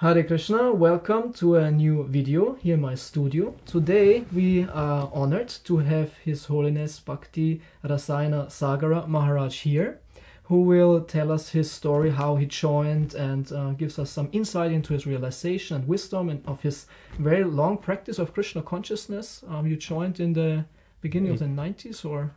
Hare Krishna, welcome to a new video here in my studio. Today we are honored to have His Holiness Bhakti Rasayana Sagara Maharaja here, who will tell us his story, how he joined, and gives us some insight into his realization and wisdom and of his very long practice of Krishna-Consciousness. You joined in the beginning of the 90s or?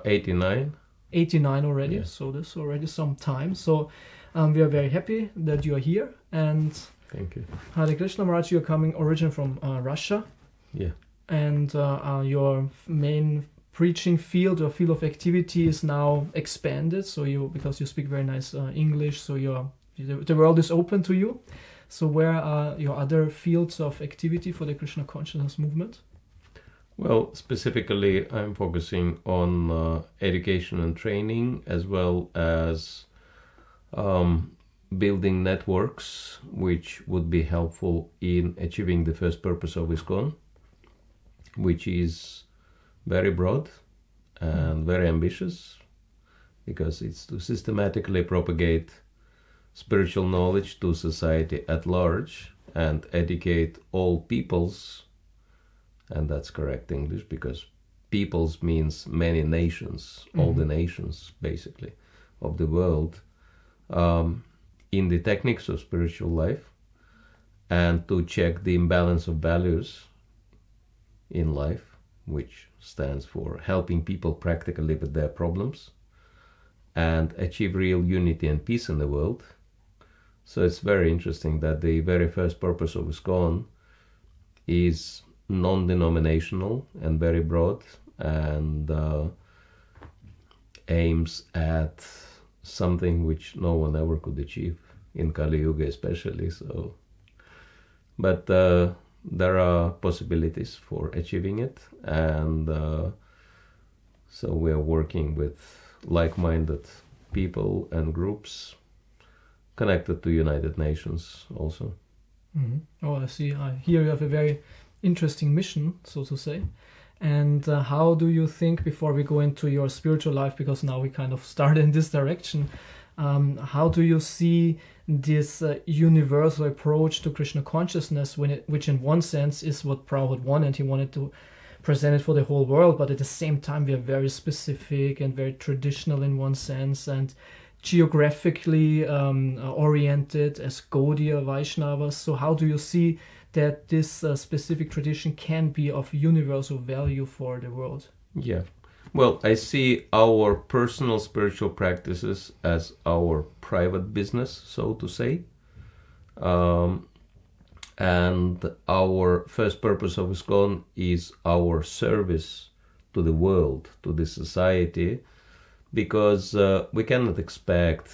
89. 89 already, Yeah. so this is already some time. So we are very happy that you are here, and Thank you. Hare Krishna Maharaj, you're coming originally from Russia, Yeah. and your main preaching field or field of activity is now expanded. So because you speak very nice English, so the world is open to you. So where are your other fields of activity for the Krishna Consciousness movement? Well, specifically, I'm focusing on education and training, as well as building networks which would be helpful in achieving the first purpose of ISKCON, which is very broad and very ambitious, because it's to systematically propagate spiritual knowledge to society at large and educate all peoples. And that's correct English, because peoples means many nations, all the nations basically of the world, in the techniques of spiritual life, and to check the imbalance of values in life, which stands for helping people practically with their problems and achieve real unity and peace in the world. So it's very interesting that the very first purpose of ISKCON is non-denominational and very broad, and aims at something which no one ever could achieve in Kali Yuga especially. So, but there are possibilities for achieving it, and so we are working with like-minded people and groups connected to United Nations also. Oh, I see. Here you have a very interesting mission, so to say. And how do you think, before we go into your spiritual life, because now we kind of start in this direction, how do you see this universal approach to Krishna consciousness, which in one sense is what Prabhupada wanted? He wanted to present it for the whole world, but at the same time we are very specific and very traditional in one sense, and geographically oriented as Gaudiya Vaishnavas. So how do you see that this specific tradition can be of universal value for the world? Yeah. Well, I see our personal spiritual practices as our private business, so to say. And our first purpose of ISKCON is our service to the world, to the society, because we cannot expect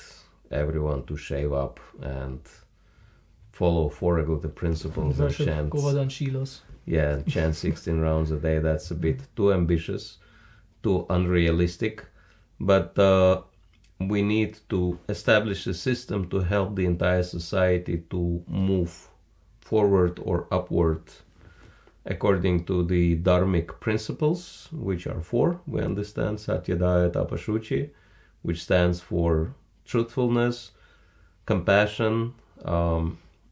everyone to shave up and follow four regulative principles and chant. Yeah, chant 16 rounds a day. That's a bit too ambitious, too unrealistic. But we need to establish a system to help the entire society to move forward or upward according to the dharmic principles, which are four. We understand Satyadaya Tapashuchi, which stands for truthfulness, compassion,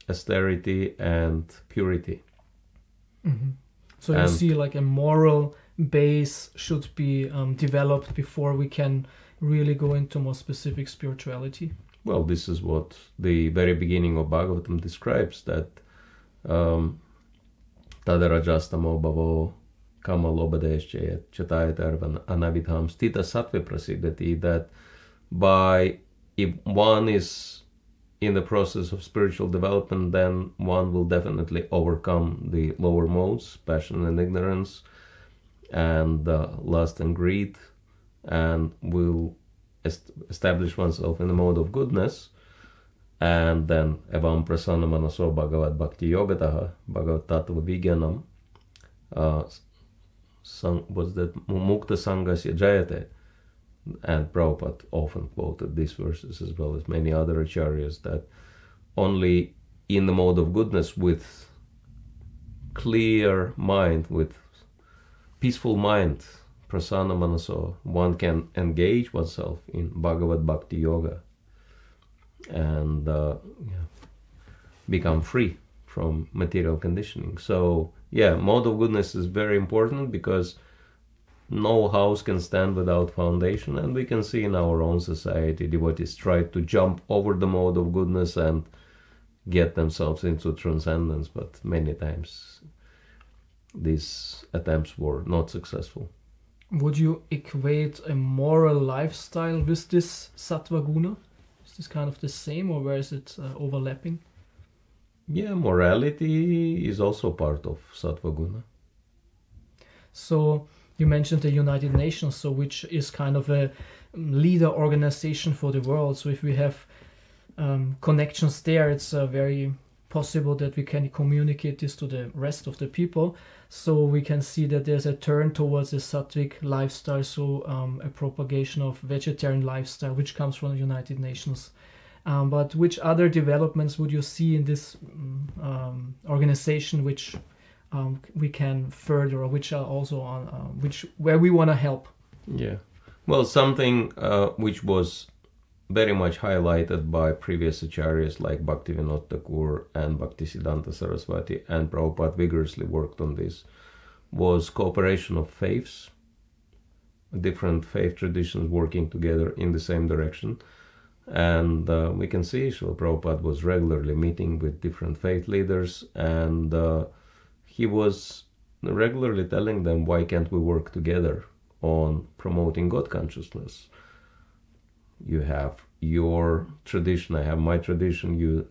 austerity, and purity. So you see, like, a moral base should be developed before we can really go into more specific spirituality. Well, this is what the very beginning of Bhagavatam describes, that Tadarajastamo bhavo kamalobadeshche chatayatarvan anavidham stita sattve prasidati, that if one is in the process of spiritual development, then one will definitely overcome the lower modes, passion and ignorance, and lust and greed, and will establish oneself in the mode of goodness. And then evam prasanna manaso bhagavad bhakti yogataha bhagavad tattva vigyanam what's that, mukta sangasya jayate. And Prabhupada often quoted these verses, as well as many other acharyas, that only in the mode of goodness, with clear mind, with peaceful mind, prasanna manaso, one can engage oneself in Bhagavad Bhakti Yoga. And become free from material conditioning. So yeah, mode of goodness is very important, because no house can stand without foundation, and we can see in our own society devotees try to jump over the mode of goodness and get themselves into transcendence, but many times these attempts were not successful. Would you equate a moral lifestyle with this sattva guna? Is this kind of the same, or where is it overlapping? Yeah, morality is also part of sattva guna. So you mentioned the United Nations, so which is kind of a leader organization for the world. So if we have connections there, it's very possible that we can communicate this to the rest of the people. So we can see that there's a turn towards a sattvic lifestyle, so a propagation of vegetarian lifestyle, which comes from the United Nations. But which other developments would you see in this organization which we can further, or which are also on where we want to help? Yeah, well, something which was very much highlighted by previous acharyas like Bhaktivinoda Thakur and Bhaktisiddhanta Saraswati, and Prabhupada vigorously worked on this, was cooperation of faiths, different faith traditions working together in the same direction. And we can see Srila Prabhupada was regularly meeting with different faith leaders, and he was regularly telling them, why can't we work together on promoting God consciousness? You have your tradition, I have my tradition, you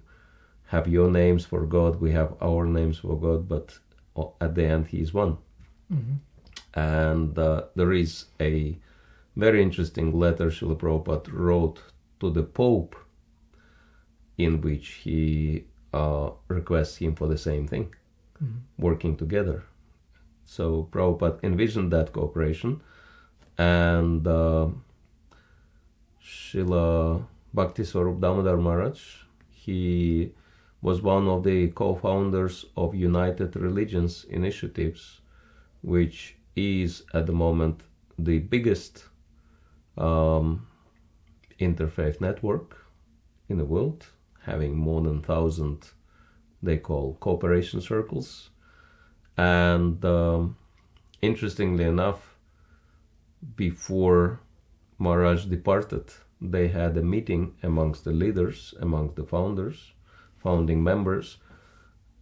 have your names for God, we have our names for God, but at the end he is one. Mm-hmm. And there is a very interesting letter Srila Prabhupada wrote to the Pope, in which he requests him for the same thing, working together. So Prabhupada envisioned that cooperation, and Srila Bhakti Swarup Damodar Maharaj, he was one of the co-founders of United Religions Initiatives, which is at the moment the biggest interfaith network in the world, having more than 1,000 they call cooperation circles. And interestingly enough, before Maharaj departed, they had a meeting amongst the leaders, amongst the founders, founding members,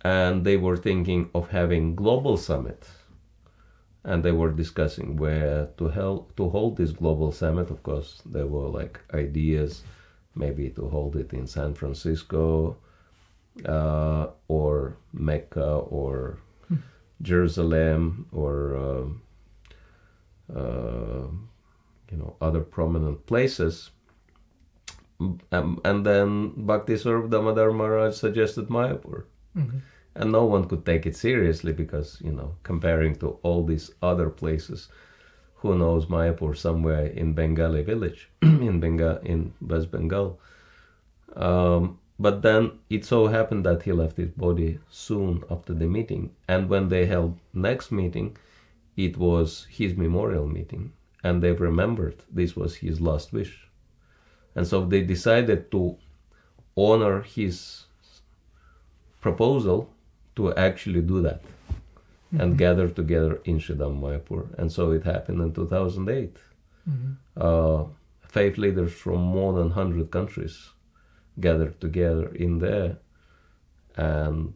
and they were thinking of having global summit. And they were discussing where to hold this global summit. Of course, there were like ideas, maybe to hold it in San Francisco, or Mecca, or Jerusalem, or other prominent places. And then Bhakti Swarup Damodar Maharaj suggested Mayapur. Mm-hmm. And no one could take it seriously because, comparing to all these other places, who knows Mayapur somewhere in Bengali village, in West Bengal. But then it so happened that he left his body soon after the meeting. And when they held next meeting, it was his memorial meeting. And they remembered this was his last wish. And so they decided to honor his proposal to actually do that, mm-hmm. and gather together in Shridham Mayapur. And so it happened in 2008. Mm-hmm. Faith leaders from more than 100 countries gathered together in there, and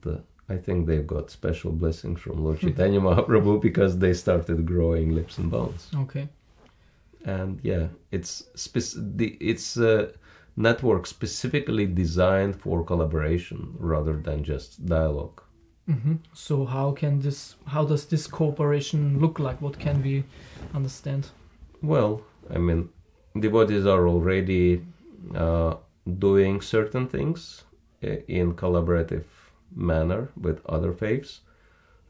I think they've got special blessings from Lord Chaitanya Mahaprabhu because they started growing lips and bones. Okay. And yeah, it's a network specifically designed for collaboration rather than just dialogue. Mm-hmm. So how does this cooperation look like? What can we understand? Well, devotees are already doing certain things in collaborative manner with other faiths.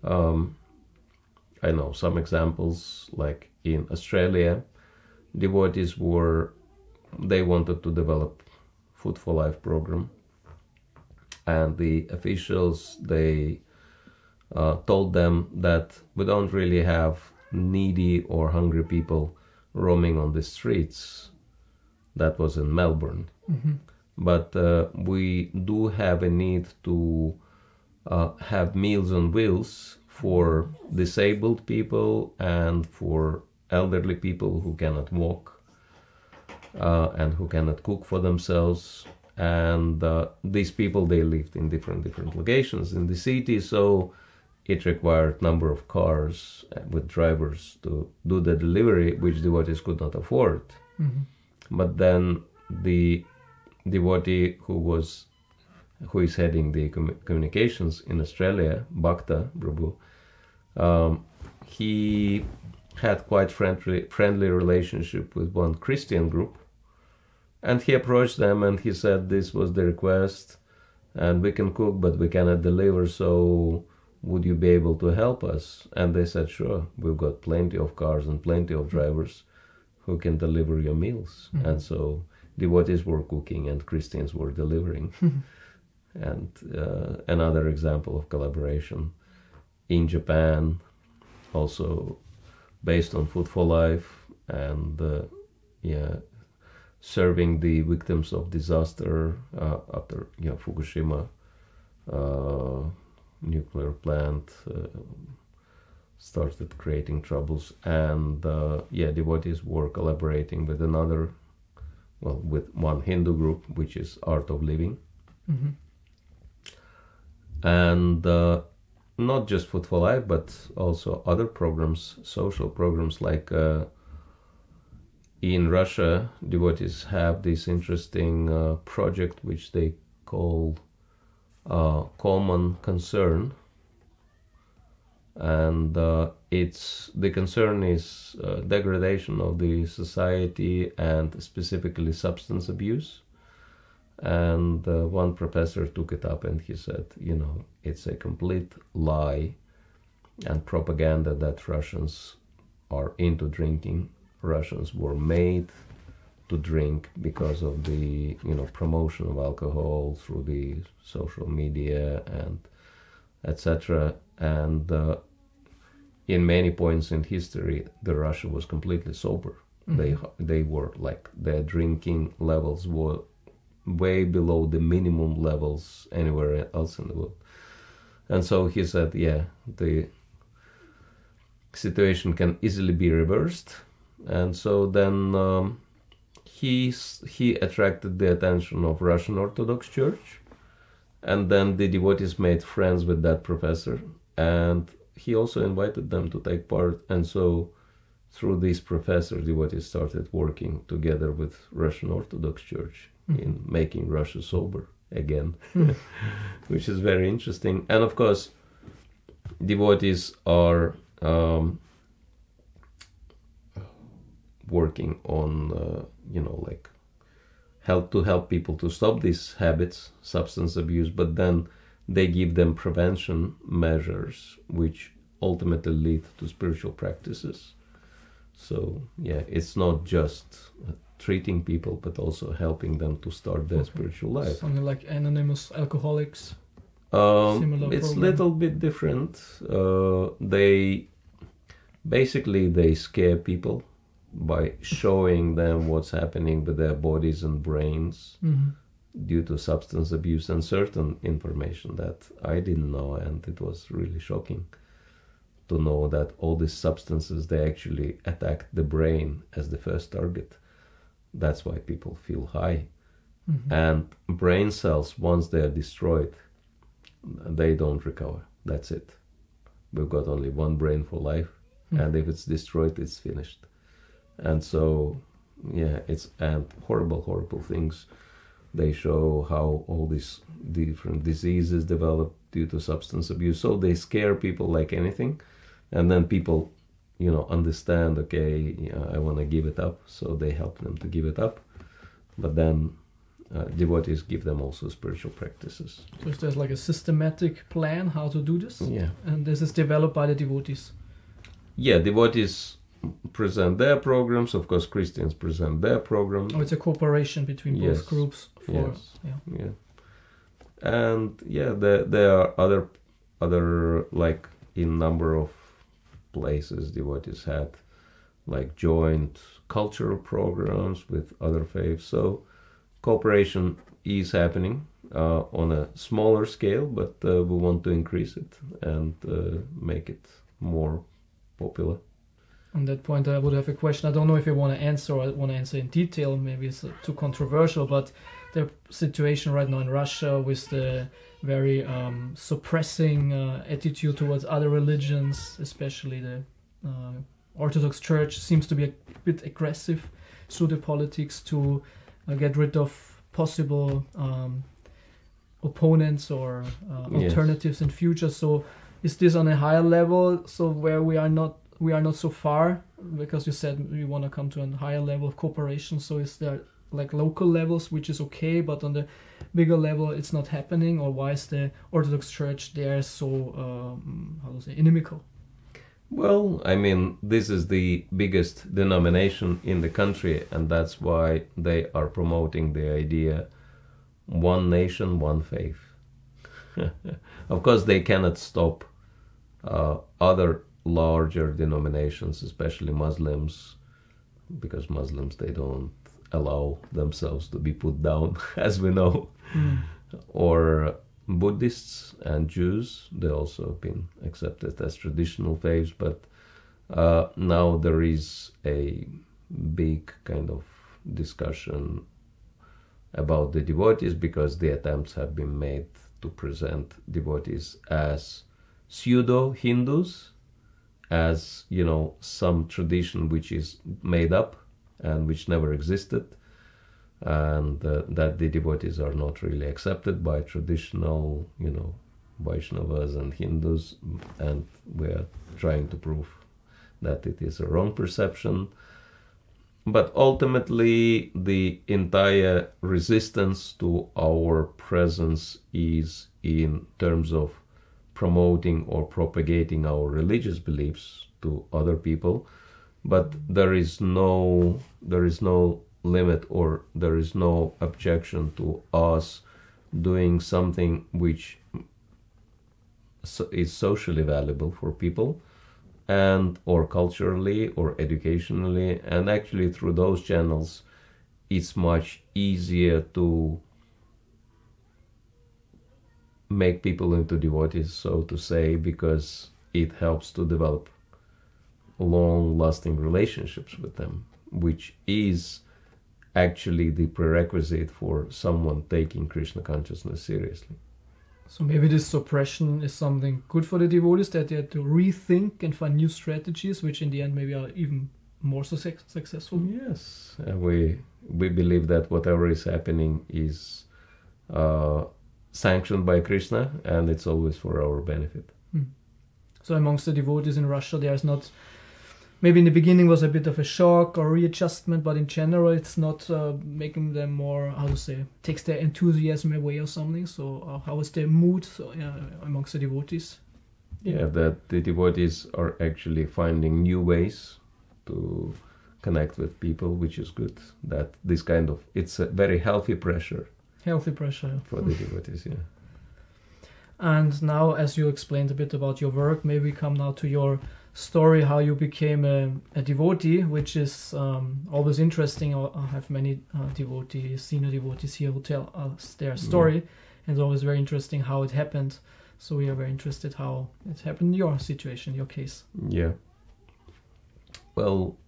I know some examples, like in Australia, devotees they wanted to develop Food for Life program, and the officials, they told them that we don't really have needy or hungry people roaming on the streets. That was in Melbourne. Mm-hmm. but we do have a need to have meals on wheels for disabled people and for elderly people who cannot walk and who cannot cook for themselves. And these people, they lived in different locations in the city, so it required number of cars with drivers to do the delivery, which devotees could not afford. Mm-hmm. But then the devotee who is heading the communications in Australia, Bhakti Prabhu, he had quite friendly relationship with one Christian group, and he approached them and he said this was the request, and we can cook but we cannot deliver, so would you be able to help us? And they said, sure, we've got plenty of cars and plenty of drivers who can deliver your meals. Mm-hmm. And so devotees were cooking and Christians were delivering. And another example of collaboration in Japan, also based on Food for Life, and serving the victims of disaster after Fukushima nuclear plant started creating troubles, and devotees were collaborating with with one Hindu group, which is Art of Living. Mm-hmm. And not just Food for Life, but also other programs, social programs, like in Russia, devotees have this interesting project which they call Common Concern. And the concern is degradation of the society and specifically substance abuse. And one professor took it up and he said, it's a complete lie and propaganda that Russians are into drinking. Russians were made to drink because of the promotion of alcohol through the social media and etc. And in many points in history, the Russia was completely sober. Mm-hmm. They were like, their drinking levels were way below the minimum levels anywhere else in the world. And so he said, the situation can easily be reversed. And so then he attracted the attention of Russian Orthodox Church, and then the devotees made friends with that professor, and he also invited them to take part. And so through this professor, devotees started working together with Russian Orthodox Church in making Russia sober again, which is very interesting. And of course, devotees are working on, help people to stop these habits, substance abuse, but then they give them prevention measures, which ultimately lead to spiritual practices. So, it's not just treating people, but also helping them to start their spiritual life. Something like Anonymous Alcoholics. It's a little bit different. They scare people by showing them what's happening with their bodies and brains due to substance abuse and certain information that I didn't know, and it was really shocking to know that all these substances, they actually attack the brain as the first target. That's why people feel high. And brain cells, once they are destroyed, they don't recover. That's it. We've got only one brain for life, and if it's destroyed, it's finished. And so, and horrible things. They show how all these different diseases develop due to substance abuse. So they scare people like anything, and then people, understand, okay, I want to give it up. So they help them to give it up. But then devotees give them also spiritual practices. So there's like a systematic plan how to do this? Yeah. And this is developed by the devotees? Yeah, devotees present their programs. Of course, Christians present their programs. Oh, it's a cooperation between both groups. And there are other like in number of places devotees had like joint cultural programs with other faiths. So cooperation is happening on a smaller scale, but we want to increase it and make it more popular. On that point, I would have a question. I don't know if you want to answer or I want to answer in detail. Maybe it's too controversial, but the situation right now in Russia with the very suppressing attitude towards other religions, especially the Orthodox Church, seems to be a bit aggressive through the politics to get rid of possible opponents or alternatives in future. So is this on a higher level, so where we are not so far, because you said we want to come to a higher level of cooperation? So is there like local levels which is okay, but on the bigger level it's not happening? Or why is the Orthodox Church there so inimical? Well, I mean, this is the biggest denomination in the country, and that's why they are promoting the idea one nation, one faith. Of course, they cannot stop other larger denominations, especially Muslims, because Muslims, they don't allow themselves to be put down, as we know. Or Buddhists and Jews, they also have been accepted as traditional faiths, but now there is a big kind of discussion about the devotees, because the attempts have been made to present devotees as pseudo-Hindus, as, you know, some tradition which is made up and which never existed, and that the devotees are not really accepted by traditional, you know, Vaishnavas and Hindus, and we are trying to prove that it is a wrong perception. But ultimately, the entire resistance to our presence is in terms of promoting or propagating our religious beliefs to other people, but there is no limit, or there is no objection to us doing something which is socially valuable for people, and or culturally or educationally, and actually through those channels it's much easier to make people into devotees, so to say, because it helps to develop long-lasting relationships with them, which is actually the prerequisite for someone taking Krishna consciousness seriously. So maybe this suppression is something good for the devotees, that they have to rethink and find new strategies, which in the end maybe are even more successful. Yes, we believe that whatever is happening is sanctioned by Krishna, and it's always for our benefit. So amongst the devotees in Russia, there's not, maybe in the beginning was a bit of a shock or readjustment, but in general it's not making them more, takes their enthusiasm away or something. So how is their mood amongst the devotees? Yeah, that the devotees are actually finding new ways to connect with people, which is good. That this kind of, it's a very healthy pressure. Healthy pressure. For the devotees, yeah. And now, as you explained a bit about your work, maybe we come now to your story, how you became a devotee, which is always interesting. I have many devotees, senior devotees here who tell us their story, and it's always very interesting how it happened. So we are very interested how it happened in your situation, your case. Yeah. Well,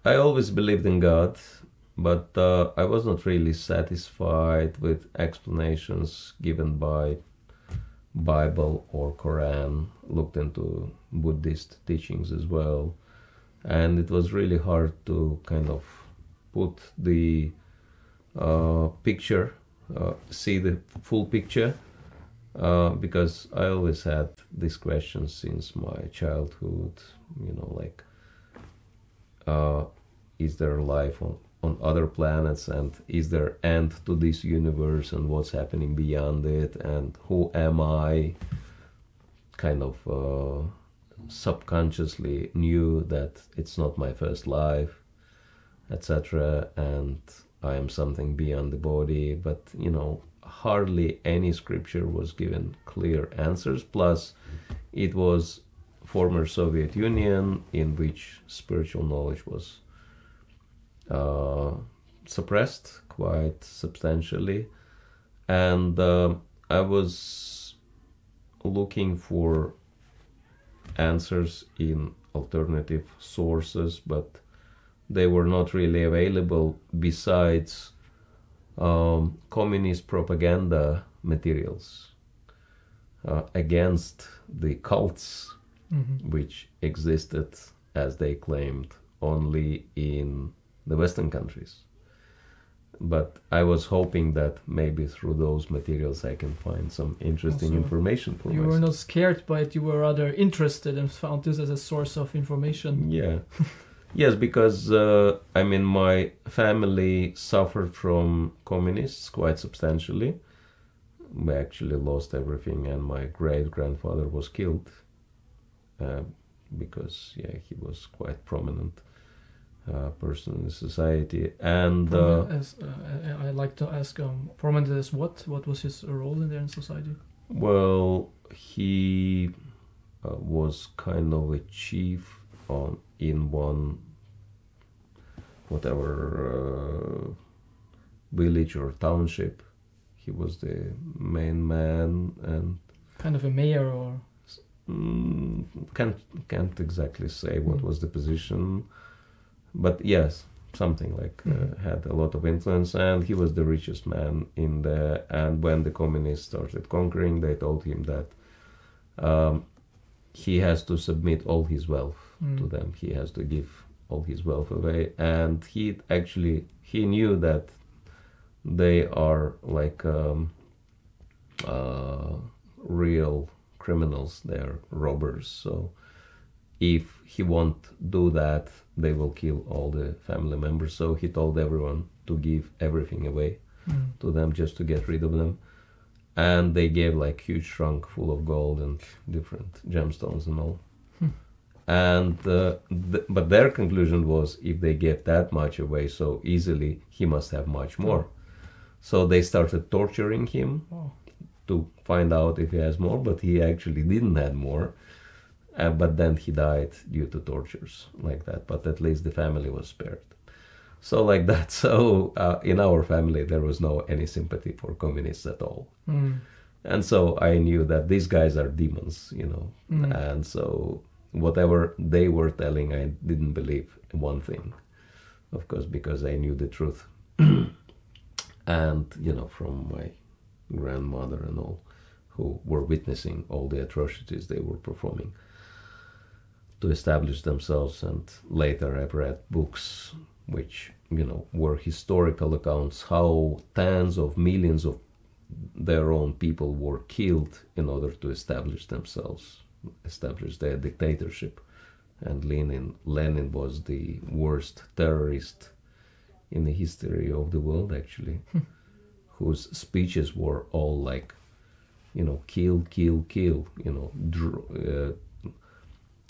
I always believed in God, but I was not really satisfied with explanations given by Bible or Quran. Looked into Buddhist teachings as well, and it was really hard to kind of put the picture, see the full picture, because I always had these questions since my childhood, you know, like is there life on other planets, and is there end to this universe, and what's happening beyond it, and who am I? Kind of subconsciously knew that it's not my first life, etc., and I am something beyond the body, but you know, hardly any scripture was given clear answers. Plus it was former Soviet Union, in which spiritual knowledge was suppressed quite substantially, and I was looking for answers in alternative sources, but they were not really available besides communist propaganda materials against the cults which existed, as they claimed, only in the Western countries. But I was hoping that maybe through those materials I can find some interesting information for you myself. were not scared by it, you were rather interested and found this as a source of information. Yeah. Yes, because I mean, my family suffered from communists quite substantially. We actually lost everything, and my great-grandfather was killed because he was quite prominent person in society. And I'd like to ask, prominent as what? What was his role in there in society? Well, he was kind of a chief in one village or township. He was the main man, and kind of a mayor, or can't exactly say what was the position, but yes, something like had a lot of influence, and he was the richest man in there. And when the communists started conquering, they told him that he has to submit all his wealth to them. He has to give all his wealth away, and he knew that they are like real criminals. They're robbers. So if he won't do that, they will kill all the family members. So he told everyone to give everything away to them just to get rid of them. And they gave like huge trunk full of gold and different gemstones and all. And but their conclusion was, if they gave that much away so easily, he must have much more. So they started torturing him to find out if he has more, but he actually didn't have more. But then he died due to tortures like that. But at least the family was spared. So like that. So in our family, there was no any sympathy for communists at all. And so I knew that these guys are demons, And so whatever they were telling, I didn't believe one thing, of course, because I knew the truth. And, from my grandmother and all, who were witnessing all the atrocities they were performing to establish themselves. And later I've read books which, were historical accounts, how tens of millions of their own people were killed in order to establish themselves, establish their dictatorship. And Lenin was the worst terrorist in the history of the world, actually, whose speeches were all like, kill, kill, kill,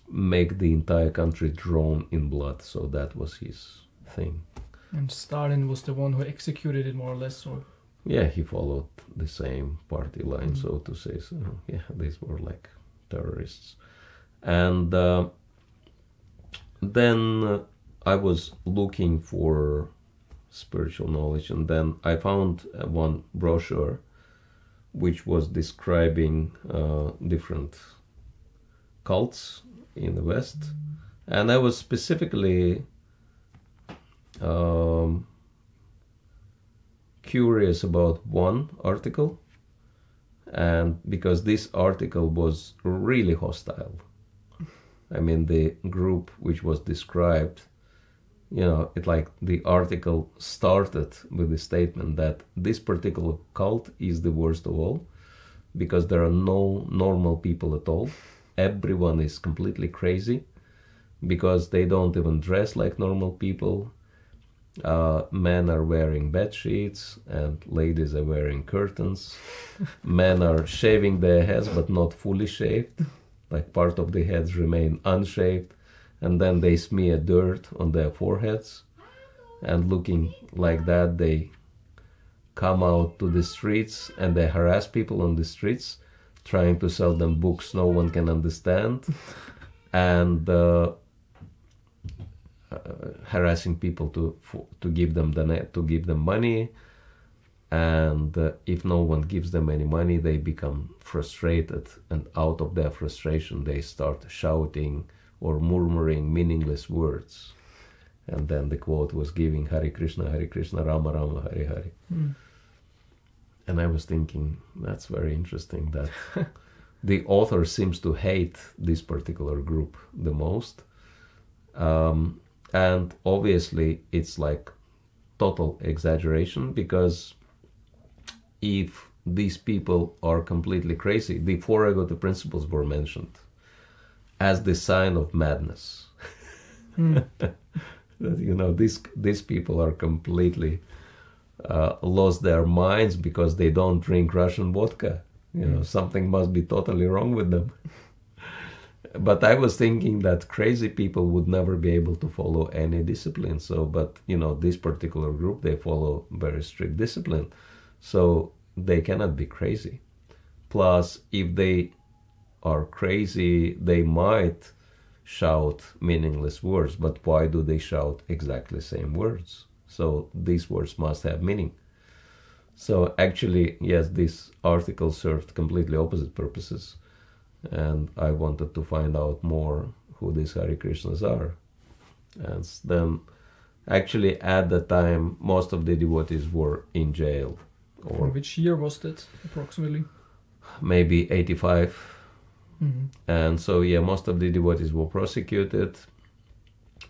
make the entire country drown in blood. So that was his thing. And Stalin was the one who executed it, more or less, or? Yeah, he followed the same party line, so to say. So, yeah, these were like terrorists. And then I was looking for spiritual knowledge, and then I found one brochure which was describing different cults in the West, and I was specifically curious about one article, and because this article was really hostile. I mean, the group which was described, the article started with the statement that this particular cult is the worst of all, because there are no normal people at all. Everyone is completely crazy, because they don't even dress like normal people. Men are wearing bed sheets, and ladies are wearing curtains. Men are shaving their heads, but not fully shaved. Like part of the heads remain unshaved, and then they smear dirt on their foreheads, and looking like that, they come out to the streets and they harass people on the streets, trying to sell them books no one can understand. And harassing people to give them money, and if no one gives them any money, they become frustrated, and out of their frustration they start shouting or murmuring meaningless words. And then the quote was giving Hare Krishna, Rama Rama, Hare Hare. And I was thinking, that's very interesting that the author seems to hate this particular group the most. And obviously it's like total exaggeration, because if these people are completely crazy, the four agota principles were mentioned as the sign of madness. That, these people are completely lost their minds because they don't drink Russian vodka. Something must be totally wrong with them. But I was thinking that crazy people would never be able to follow any discipline. But this particular group, they follow very strict discipline. So they cannot be crazy. Plus, if they are crazy, they might shout meaningless words. But why do they shout exactly the same words? So these words must have meaning. So actually, yes, this article served completely opposite purposes. And I wanted to find out more who these Hare Krishnas are. And then, actually, at the time, most of the devotees were in jail. Or which year was that, approximately? Maybe 85. And so, yeah, most of the devotees were prosecuted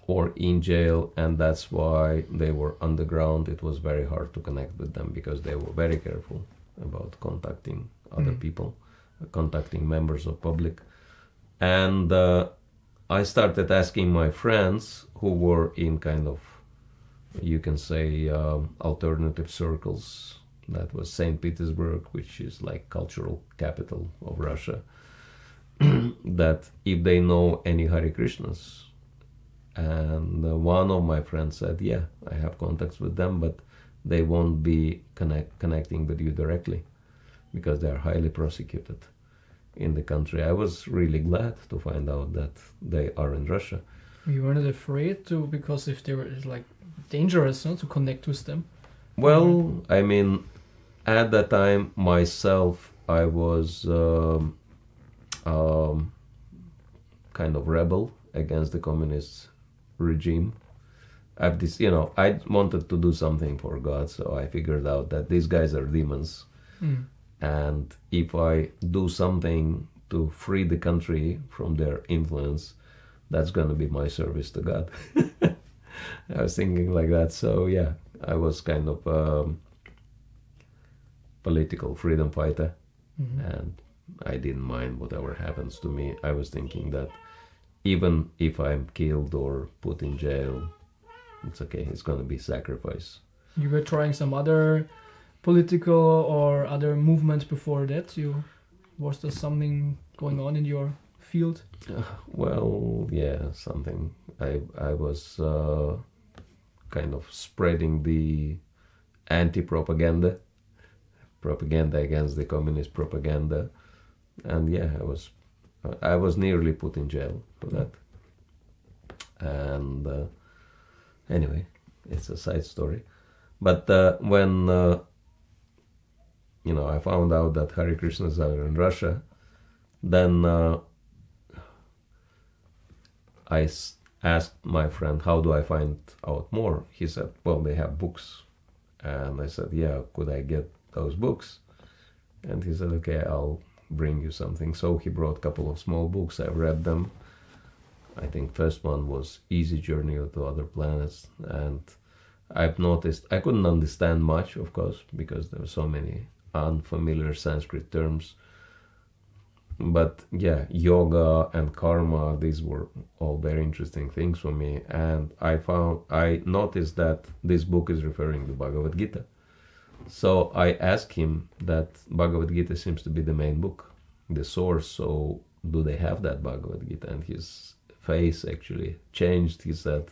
or in jail, and that's why they were underground. It was very hard to connect with them because they were very careful about contacting other people, contacting members of public. And I started asking my friends who were in kind of, you can say, alternative circles. That was St. Petersburg, which is like cultural capital of Russia, that if they know any Hare Krishnas. And one of my friends said, yeah, I have contacts with them, but they won't be connecting with you directly because they are highly prosecuted in the country. I was really glad to find out that they are in Russia. You weren't afraid to, because if they were like dangerous, to connect with them? Well, I mean, at that time myself, I was kind of rebel against the communist regime. I wanted to do something for God, so I figured out that these guys are demons. And if I do something to free the country from their influence, that's going to be my service to God. I was thinking like that. So yeah, I was kind of a political freedom fighter, and I didn't mind whatever happens to me. I was thinking that even if I'm killed or put in jail, it's okay. It's going to be sacrifice. You were trying some other political or other movements before that? Was there something going on in your field? Well, yeah, something. I was kind of spreading the anti-propaganda against the communist propaganda, and yeah, I was nearly put in jail for that. And anyway, it's a side story. But when I found out that Hare Krishnas are in Russia, then I asked my friend, how do I find out more? He said, well, they have books. And I said, yeah, could I get those books? And he said, okay, I'll bring you something. So he brought a couple of small books. I read them. I think first one was Easy Journey to Other Planets. And I've noticed, I couldn't understand much, of course, because there were so many unfamiliar Sanskrit terms. But yeah, yoga and karma, these were all very interesting things for me. And I noticed that this book is referring to Bhagavad Gita. So I asked him that Bhagavad Gita seems to be the main book, the source. So do they have that Bhagavad Gita? And his face actually changed. He said,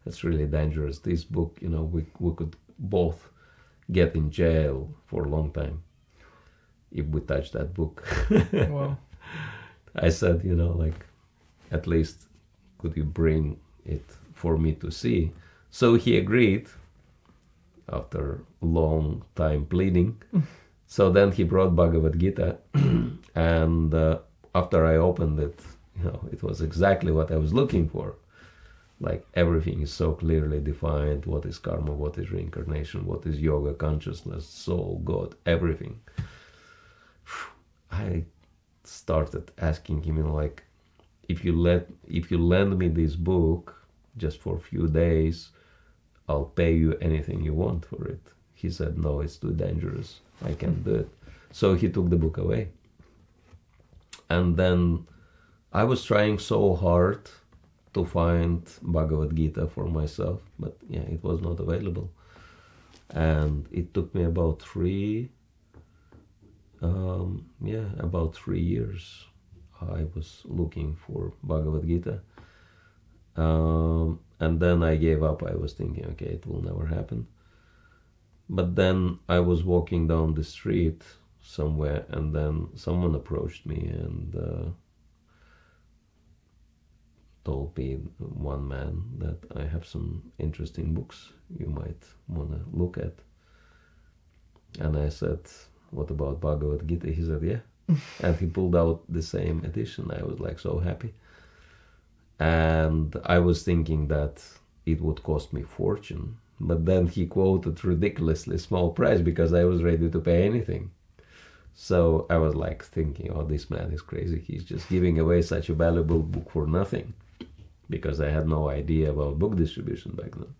that's really dangerous. This book, we could both get in jail for a long time if we touch that book. Wow. I said, at least could you bring it for me to see. So he agreed after long time pleading. So then he brought Bhagavad Gita, and after I opened it, it was exactly what I was looking for. Like everything is so clearly defined. What is karma? What is reincarnation? What is yoga, consciousness, soul, God, everything. I started asking him, like, if you lend me this book just for a few days, I'll pay you anything you want for it. He said, no, it's too dangerous. I can't do it. So he took the book away. And then I was trying so hard to find Bhagavad Gita for myself, but it was not available. And it took me about 3 years. I was looking for Bhagavad Gita. And then I gave up. I was thinking, okay, it will never happen. But then I was walking down the street somewhere, and then someone approached me and told me, one man, that I have some interesting books you might want to look at. And I said, what about Bhagavad Gita? He said, yeah. And he pulled out the same edition. I was like so happy. And I was thinking that it would cost me fortune. But then he quoted ridiculously small price because I was ready to pay anything. So I was like thinking, oh, this man is crazy. He's just giving away such a valuable book for nothing. Because I had no idea about book distribution back then.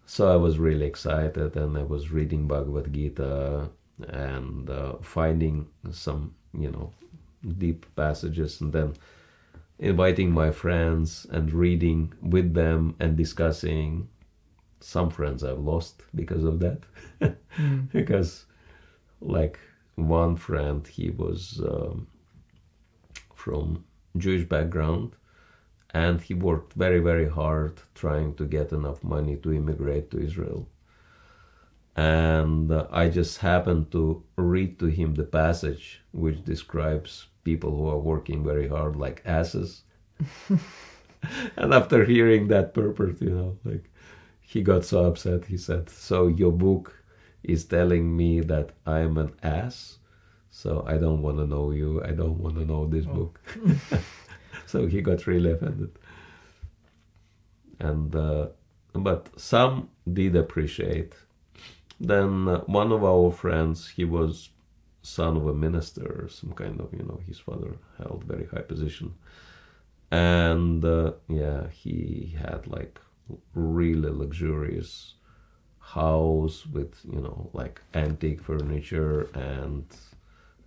So I was really excited, and I was reading Bhagavad Gita and finding some, deep passages, and then inviting my friends and reading with them and discussing. Some friends I've lost because of that. Because, like, one friend, he was from Jewish background, and he worked very, very hard trying to get enough money to immigrate to Israel. And I just happened to read to him the passage which describes people who are working very hard like asses. And after hearing that purport, he got so upset. He said, so your book is telling me that I'm an ass, so I don't want to know you. I don't want to know this book. So he got really offended. And but some did appreciate. Then one of our friends, he was son of a minister, some kind of, his father held very high position. And he had like really luxurious house with, like antique furniture and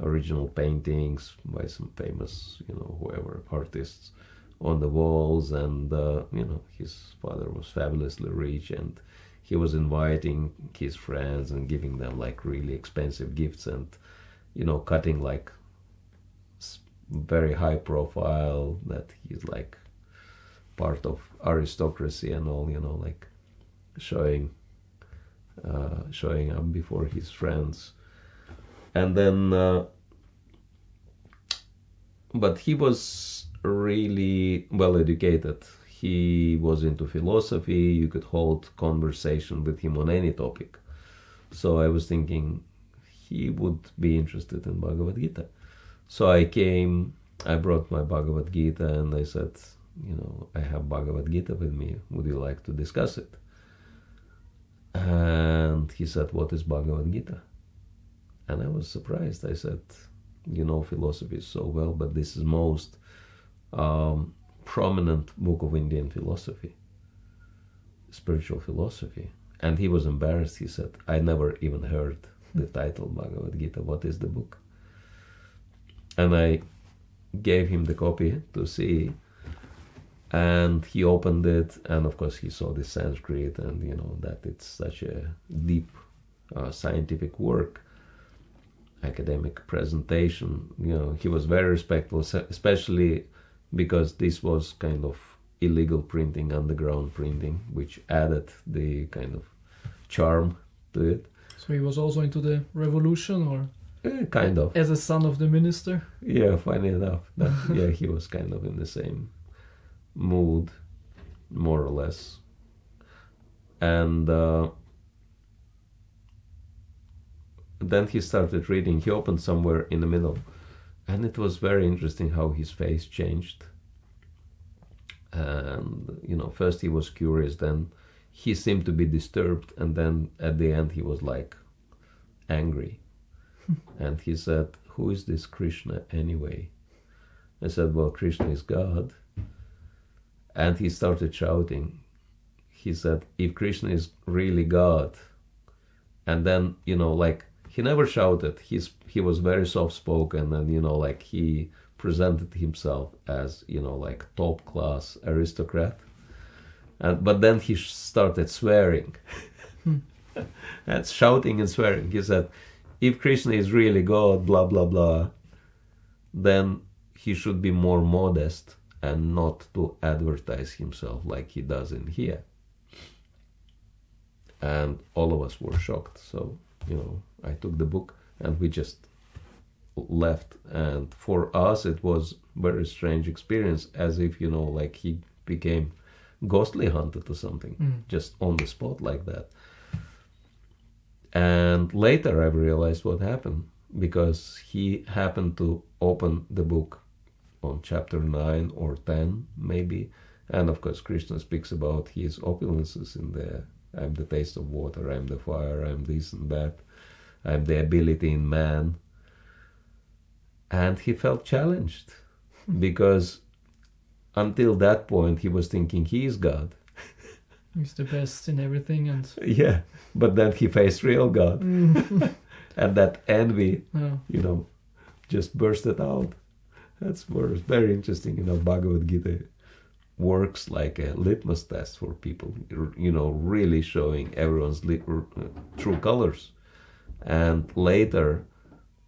original paintings by some famous, whoever, artists on the walls. And, his father was fabulously rich, and he was inviting his friends and giving them like really expensive gifts and, cutting like very high profile that he's like part of aristocracy and all, like showing up before his friends. And then, but he was really well educated. He was into philosophy. You could hold conversation with him on any topic. So I was thinking he would be interested in Bhagavad Gita. So I brought my Bhagavad Gita, and I said, I have Bhagavad Gita with me. Would you like to discuss it? And he said, what is Bhagavad Gita? And I was surprised. I said, philosophy so well, but this is most prominent book of Indian philosophy, spiritual philosophy. And he was embarrassed. He said, I never even heard the title Bhagavad Gita. What is the book? And I gave him the copy to see, and he opened it, and of course he saw the Sanskrit, and that it's such a deep scientific work, academic presentation. He was very respectful, especially because this was kind of illegal printing, underground printing, which added the kind of charm to it. So he was also into the revolution, or kind of as a son of the minister? Yeah, funny enough, that he was kind of in the same mood. more or less. And then he started reading. He opened somewhere in the middle, and it was very interesting how his face changed. And first he was curious, then he seemed to be disturbed, and then at the end he was like angry. And he said, "Who is this Krishna anyway?" I said, "Well, Krishna is God." And he started shouting. He said, "If Krishna is really God," and then he never shouted. He was very soft spoken, and he presented himself as top class aristocrat. But then he started swearing and shouting and swearing. He said, "If Krishna is really God, blah blah blah, then he should be more modest and not to advertise himself like he does in here." And all of us were shocked. So I took the book and we just left. And for us it was very strange experience, as if he became ghostly hunted or something, just on the spot like that. And later I realized what happened, because he happened to open the book on chapter 9 or 10 maybe, and of course Krishna speaks about his opulences in there. "I'm the taste of water, I'm the fire, I'm this and that, I'm the ability in man." And he felt challenged, because until that point he was thinking he is God. He's the best in everything, and yeah, but then he faced real God. And that envy, just bursted out. That's very interesting. Bhagavad Gita works like a litmus test for people, really showing everyone's true colors. And later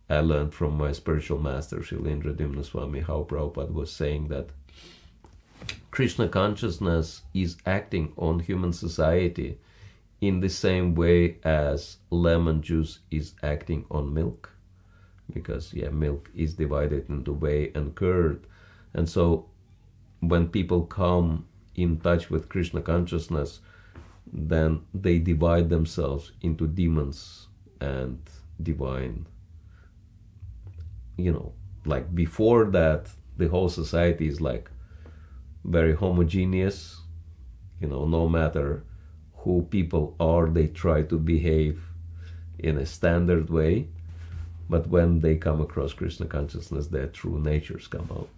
I learned from my spiritual master, Srila Swami, how Prabhupada was saying that Krishna-Consciousness is acting on human society in the same way as lemon juice is acting on milk. Because, milk is divided into whey and curd. And so when people come in touch with Krishna-Consciousness, then they divide themselves into demons and divine. Like before that, the whole society is like very homogeneous. No matter who people are, they try to behave in a standard way. But when they come across Krishna consciousness, their true natures come out.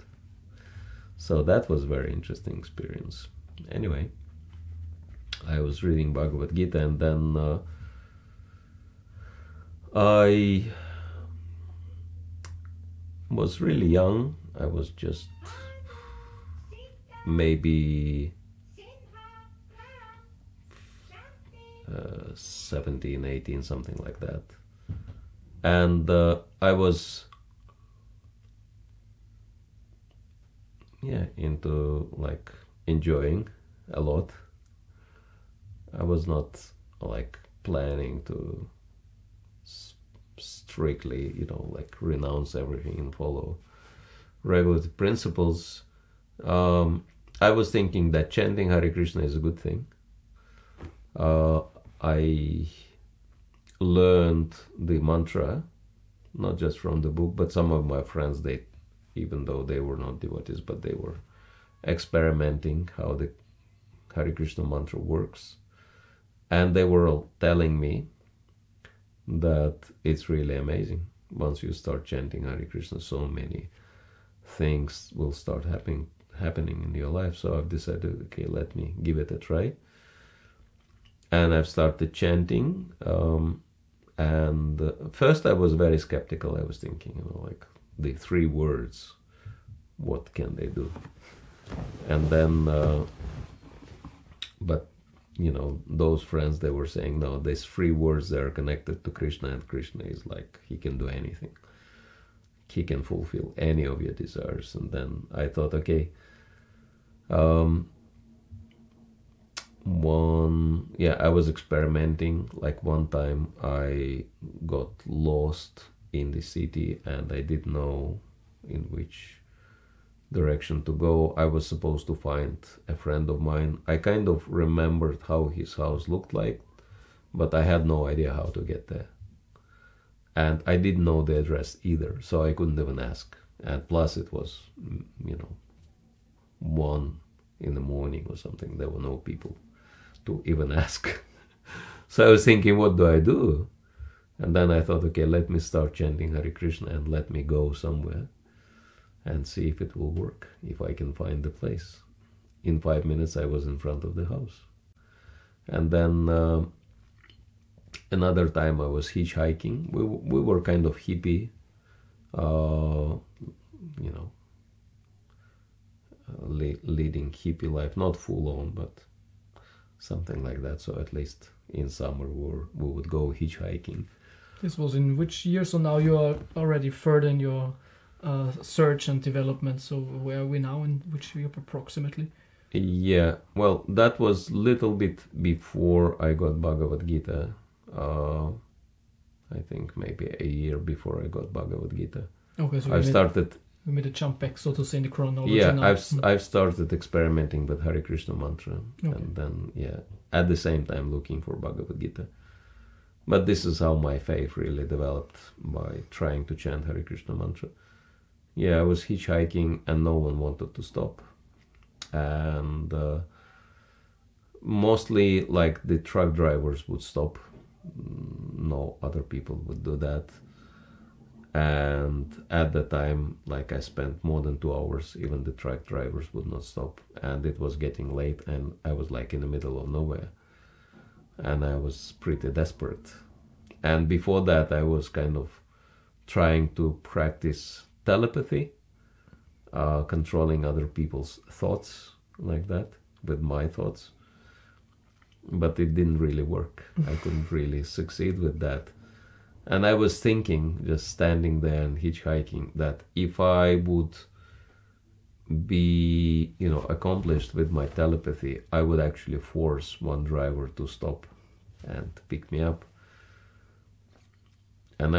So that was a very interesting experience. Anyway, I was reading Bhagavad Gita, and then I was really young. I was just maybe 17, 18, something like that. And I was into like enjoying a lot. I was not like planning to strictly, like renounce everything and follow regulative principles. I was thinking that chanting Hare Krishna is a good thing. I learned the mantra, not just from the book, but some of my friends, they, even though they were not devotees, but they were experimenting how the Hare Krishna mantra works. And they were all telling me that it's really amazing. Once you start chanting Hare Krishna, so many things will start happening in your life. So I've decided, okay, let me give it a try. And I've started chanting. And first I was very skeptical. I was thinking, like the 3 words, what can they do? And then, but those friends, they were saying, no, these 3 words, they are connected to Krishna, and Krishna is like, he can do anything. He can fulfill any of your desires. And then I thought, okay, I was experimenting. Like one time I got lost in the city and I didn't know in which direction to go. I was supposed to find a friend of mine. I kind of remembered how his house looked like, but I had no idea how to get there. And I didn't know the address either, so I couldn't even ask. And plus it was, 1 in the morning or something. There were no people to even ask. So I was thinking, what do I do? And then I thought, okay, let me start chanting Hare Krishna and let me go somewhere and see if it will work, if I can find the place. In 5 minutes I was in front of the house. And then another time I was hitchhiking. We were kind of hippie, leading hippie life, not full on, but something like that. So at least in summer we would go hitchhiking. This was in which year? So now you are already further in your search and development. So where are we now, in which year approximately? Yeah, well, that was little bit before I got Bhagavad Gita. I think maybe a year before I got Bhagavad Gita. Okay, so we made a jump back, so to say, in the chronology. Yeah, now. I've started experimenting with Hare Krishna mantra, okay. And then at the same time looking for Bhagavad Gita. But this is how my faith really developed, by trying to chant Hare Krishna mantra. Yeah, I was hitchhiking and no one wanted to stop. And mostly like the truck drivers would stop. No other people would do that. And at the time, like, I spent more than 2 hours, even the truck drivers would not stop. And it was getting late and I was like in the middle of nowhere. And I was pretty desperate. And before that, I was kind of trying to practice telepathy, controlling other people's thoughts like that with my thoughts. But it didn't really work. I couldn't really succeed with that. And I was thinking, just standing there and hitchhiking, that if I would be, accomplished with my telepathy, I would actually force one driver to stop and pick me up. And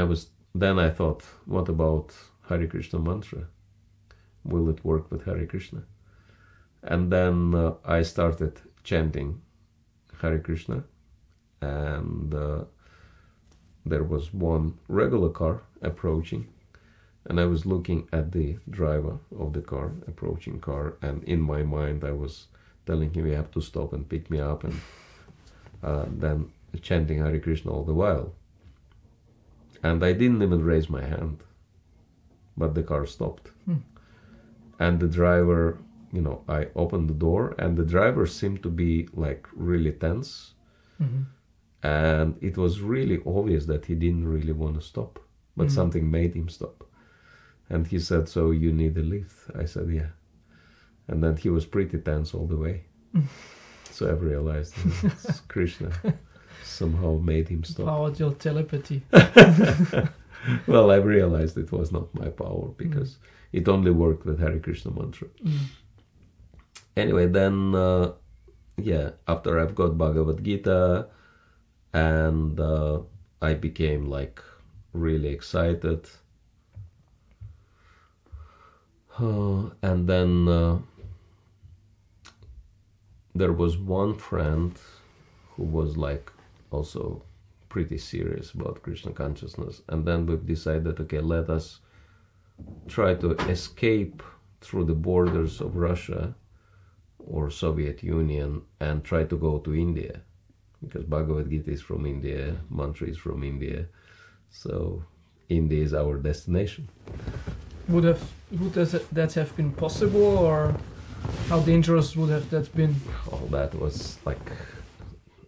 then I thought, what about Hare Krishna mantra? Will it work with Hare Krishna? And then I started chanting Hare Krishna, and there was one regular car approaching, and I was looking at the driver of the car, approaching car, and in my mind I was telling him, you have to stop and pick me up, and then chanting Hare Krishna all the while. And I didn't even raise my hand, but the car stopped. And the driver, I opened the door, and the driver seemed to be like really tense. Mm-hmm. And it was really obvious that he didn't really want to stop, but something made him stop. And he said, so you need a lift? I said, yeah. And then he was pretty tense all the way. So I realized Krishna somehow made him stop. Powered your telepathy. Well, I realized it was not my power, because it only worked with Hare Krishna mantra. Anyway, then, after I've got Bhagavad Gita, and I became like really excited. And then there was one friend who was like also pretty serious about Krishna consciousness. And then we've decided, okay, let us try to escape through the borders of Russia or Soviet Union and try to go to India. Because Bhagavad Gita is from India, mantra is from India, so India is our destination. Would that have been possible, or how dangerous would have that been? Oh, that was like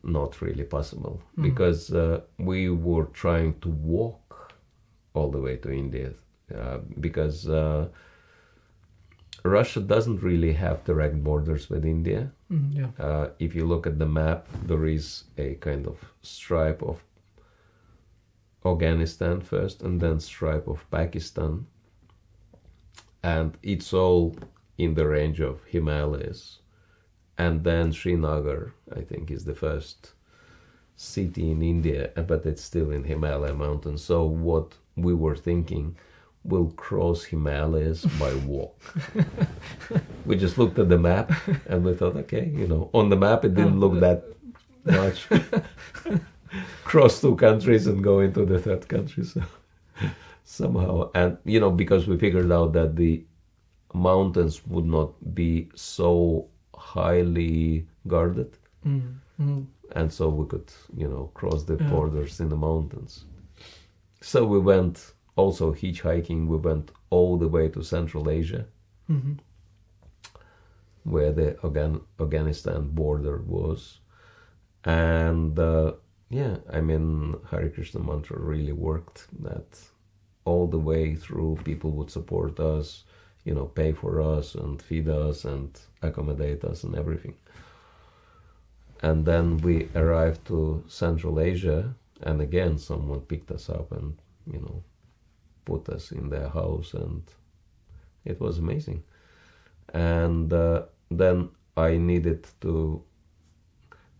not really possible, because we were trying to walk all the way to India, because Russia doesn't really have direct borders with India. If you look at the map, there is a kind of stripe of Afghanistan first, and then stripe of Pakistan. And it's all in the range of Himalayas. And then Srinagar, I think, is the first city in India, but it's still in Himalaya mountains. So what we were thinking will cross Himalayas by walk. We just looked at the map and we thought, okay, on the map it didn't look that much. Cross 2 countries and go into the 3rd country. So somehow, and because we figured out that the mountains would not be so highly guarded. And so we could, cross the borders in the mountains. So we went also hitchhiking. We went all the way to Central Asia, where the Afghanistan border was. And Hare Krishna mantra really worked. That all the way through, people would support us, pay for us and feed us and accommodate us and everything. And then we arrived to Central Asia, and again someone picked us up and put us in their house, and it was amazing. And then I needed to,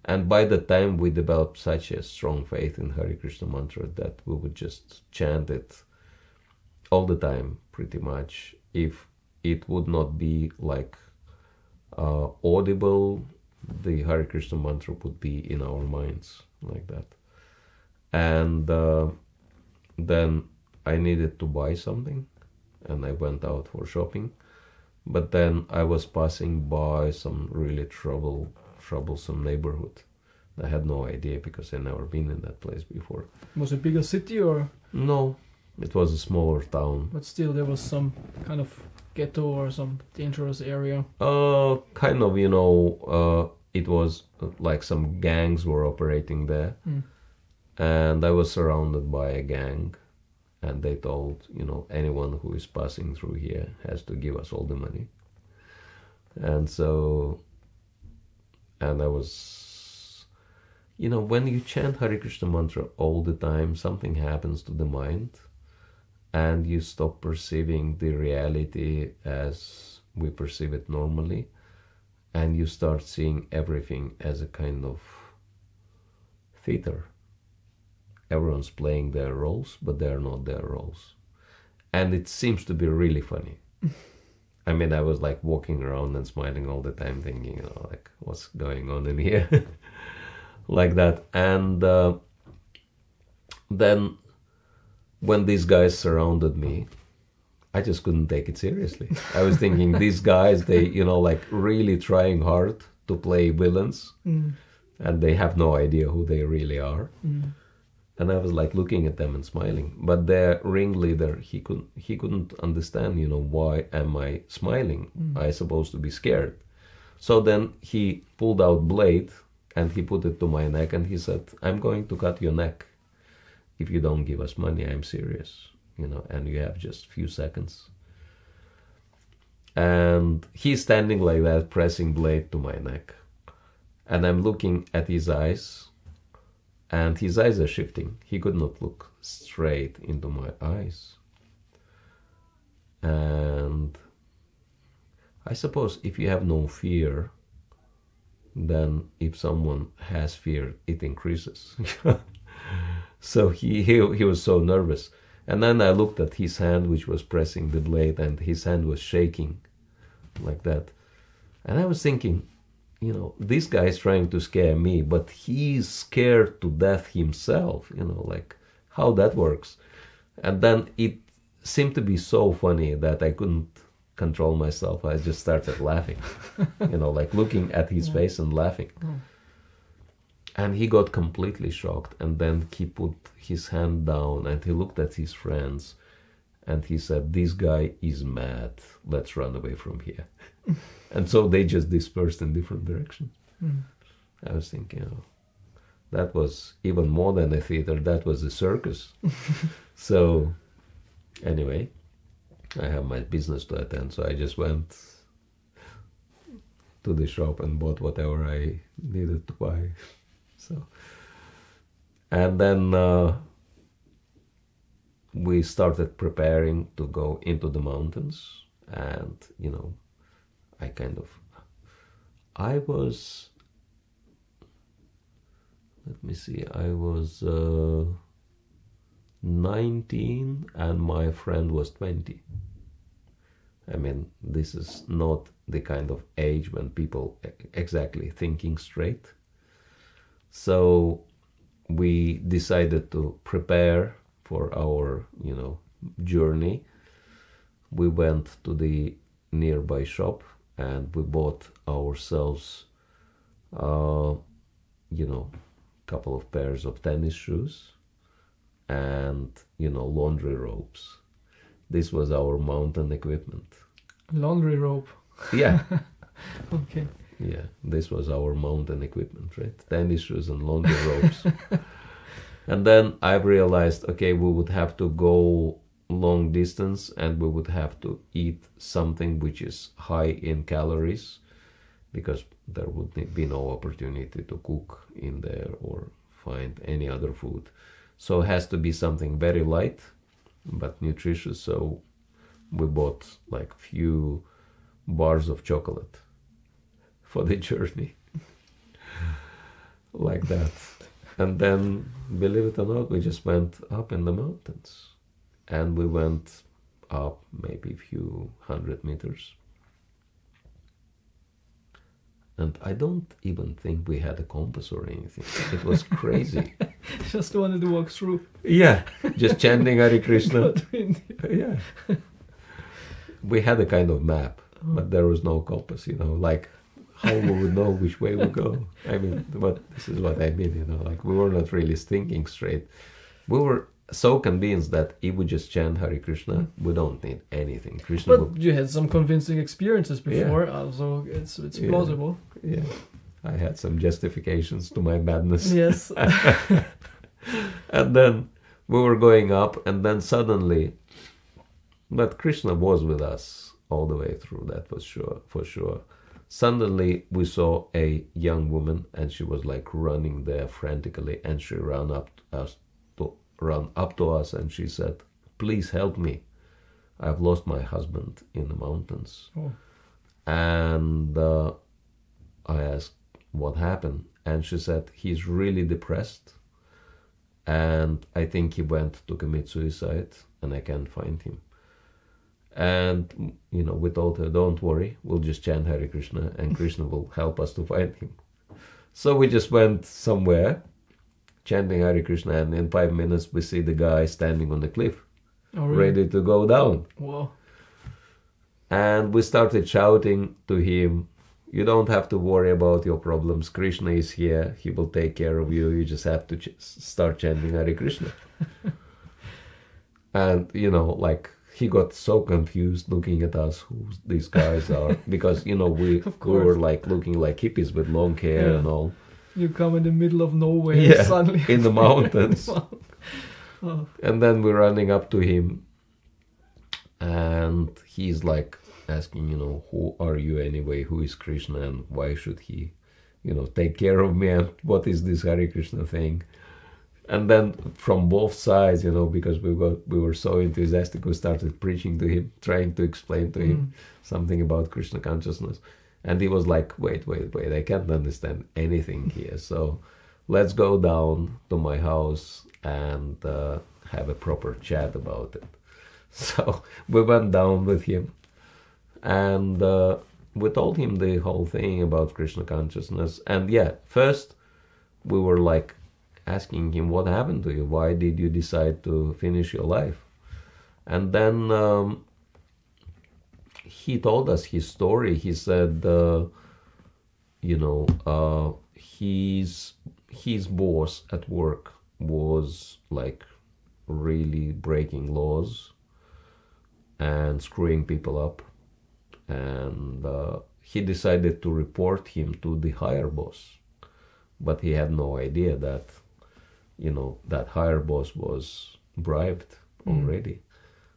and by the time we developed such a strong faith in Hare Krishna mantra that we would just chant it all the time, pretty much. If it would not be like audible, the Hare Krishna mantra would be in our minds like that. And then I needed to buy something, and I went out for shopping. But then I was passing by some really troublesome neighborhood. I had no idea because I'd never been in that place before. Was it a bigger city or? No, it was a smaller town. But still, there was some kind of ghetto or some dangerous area. Kind of, it was like some gangs were operating there. And I was surrounded by a gang, and they told, anyone who is passing through here has to give us all the money. And so, and I was, when you chant Hare Krishna mantra all the time, something happens to the mind, and you stop perceiving the reality as we perceive it normally, and you start seeing everything as a kind of theater. Everyone's playing their roles, but they're not their roles. And it seems to be really funny. I was like walking around and smiling all the time, thinking, like, what's going on in here? Like that. And then when these guys surrounded me, I just couldn't take it seriously. I was thinking, these guys, they, like really trying hard to play villains, and they have no idea who they really are. And I was like looking at them and smiling. But their ringleader, he couldn't understand, why am I smiling? I supposed to be scared. So then he pulled out blade and he put it to my neck and he said, I'm going to cut your neck. If you don't give us money, I'm serious, and you have just a few seconds. And he's standing like that, pressing blade to my neck. And I'm looking at his eyes. And his eyes are shifting. He could not look straight into my eyes. And I suppose if you have no fear, then if someone has fear, it increases. So he was so nervous. And then I looked at his hand, which was pressing the blade, and his hand was shaking like that. And I was thinking, this guy is trying to scare me, but he's scared to death himself, like how that works. And then it seemed to be so funny that I couldn't control myself. I just started laughing, like looking at his face and laughing. And he got completely shocked. And then he put his hand down and he looked at his friends and he said, this guy is mad. Let's run away from here. And so they just dispersed in different directions. I was thinking, that was even more than a theater. That was a circus. So anyway, I have my business to attend. So I just went to the shop and bought whatever I needed to buy. So, and then we started preparing to go into the mountains, and I was 19 and my friend was 20. I mean, this is not the kind of age when people exactly thinking straight. So we decided to prepare for our, journey. We went to the nearby shop and we bought ourselves, couple of pairs of tennis shoes and, laundry robes. This was our mountain equipment. Laundry robe. Yeah. Okay. Yeah, this was our mountain equipment, right? Tennis shoes and laundry robes. And then I realized, okay, we would have to go long distance and we would have to eat something which is high in calories because there would be no opportunity to cook in there or find any other food. So it has to be something very light but nutritious. So we bought like few bars of chocolate for the journey. Like that. And then, believe it or not, we just went up in the mountains. And we went up maybe a few 100 meters. And I don't even think we had a compass or anything. It was crazy. Just wanted to walk through. Yeah, just chanting Hare Krishna. Yeah. We had a kind of map, but there was no compass, like how we would know which way we go. I mean, this is what I mean, like we were not really thinking straight. We were so convinced that if we just chant Hare Krishna, we don't need anything. Krishna but you had some convincing experiences before, so it's plausible. Yeah, I had some justifications to my madness. Yes. And then we were going up, and then suddenly, but Krishna was with us all the way through, that was for sure. Suddenly we saw a young woman and she was like running there frantically, and she ran up to us and she said, "Please help me. I've lost my husband in the mountains." Oh. And I asked what happened, and she said he's really depressed and I think he went to commit suicide and I can't find him. And, we told her, don't worry, we'll just chant Hare Krishna and Krishna will help us to find him. So we just went somewhere, chanting Hare Krishna, and in 5 minutes we see the guy standing on the cliff, ready to go down. Wow. And we started shouting to him, you don't have to worry about your problems. Krishna is here. He will take care of you. You just have to start chanting Hare Krishna. And, he got so confused looking at us, who these guys are, because, we were like looking like hippies with long hair and all. You come in the middle of nowhere suddenly. In the mountains. Oh. And then we're running up to him and he's like asking, who are you anyway? Who is Krishna and why should he, take care of me? And what is this Hare Krishna thing? And then from both sides, because we were so enthusiastic, we started preaching to him, trying to explain to him something about Krishna-Consciousness. And he was like, wait, I can't understand anything here. So let's go down to my house and have a proper chat about it. So we went down with him and we told him the whole thing about Krishna-Consciousness. And first we were like, asking him, what happened to you? Why did you decide to finish your life? And then he told us his story. He said, his boss at work was like really breaking laws and screwing people up. And he decided to report him to the higher boss. But he had no idea that that higher boss was bribed already.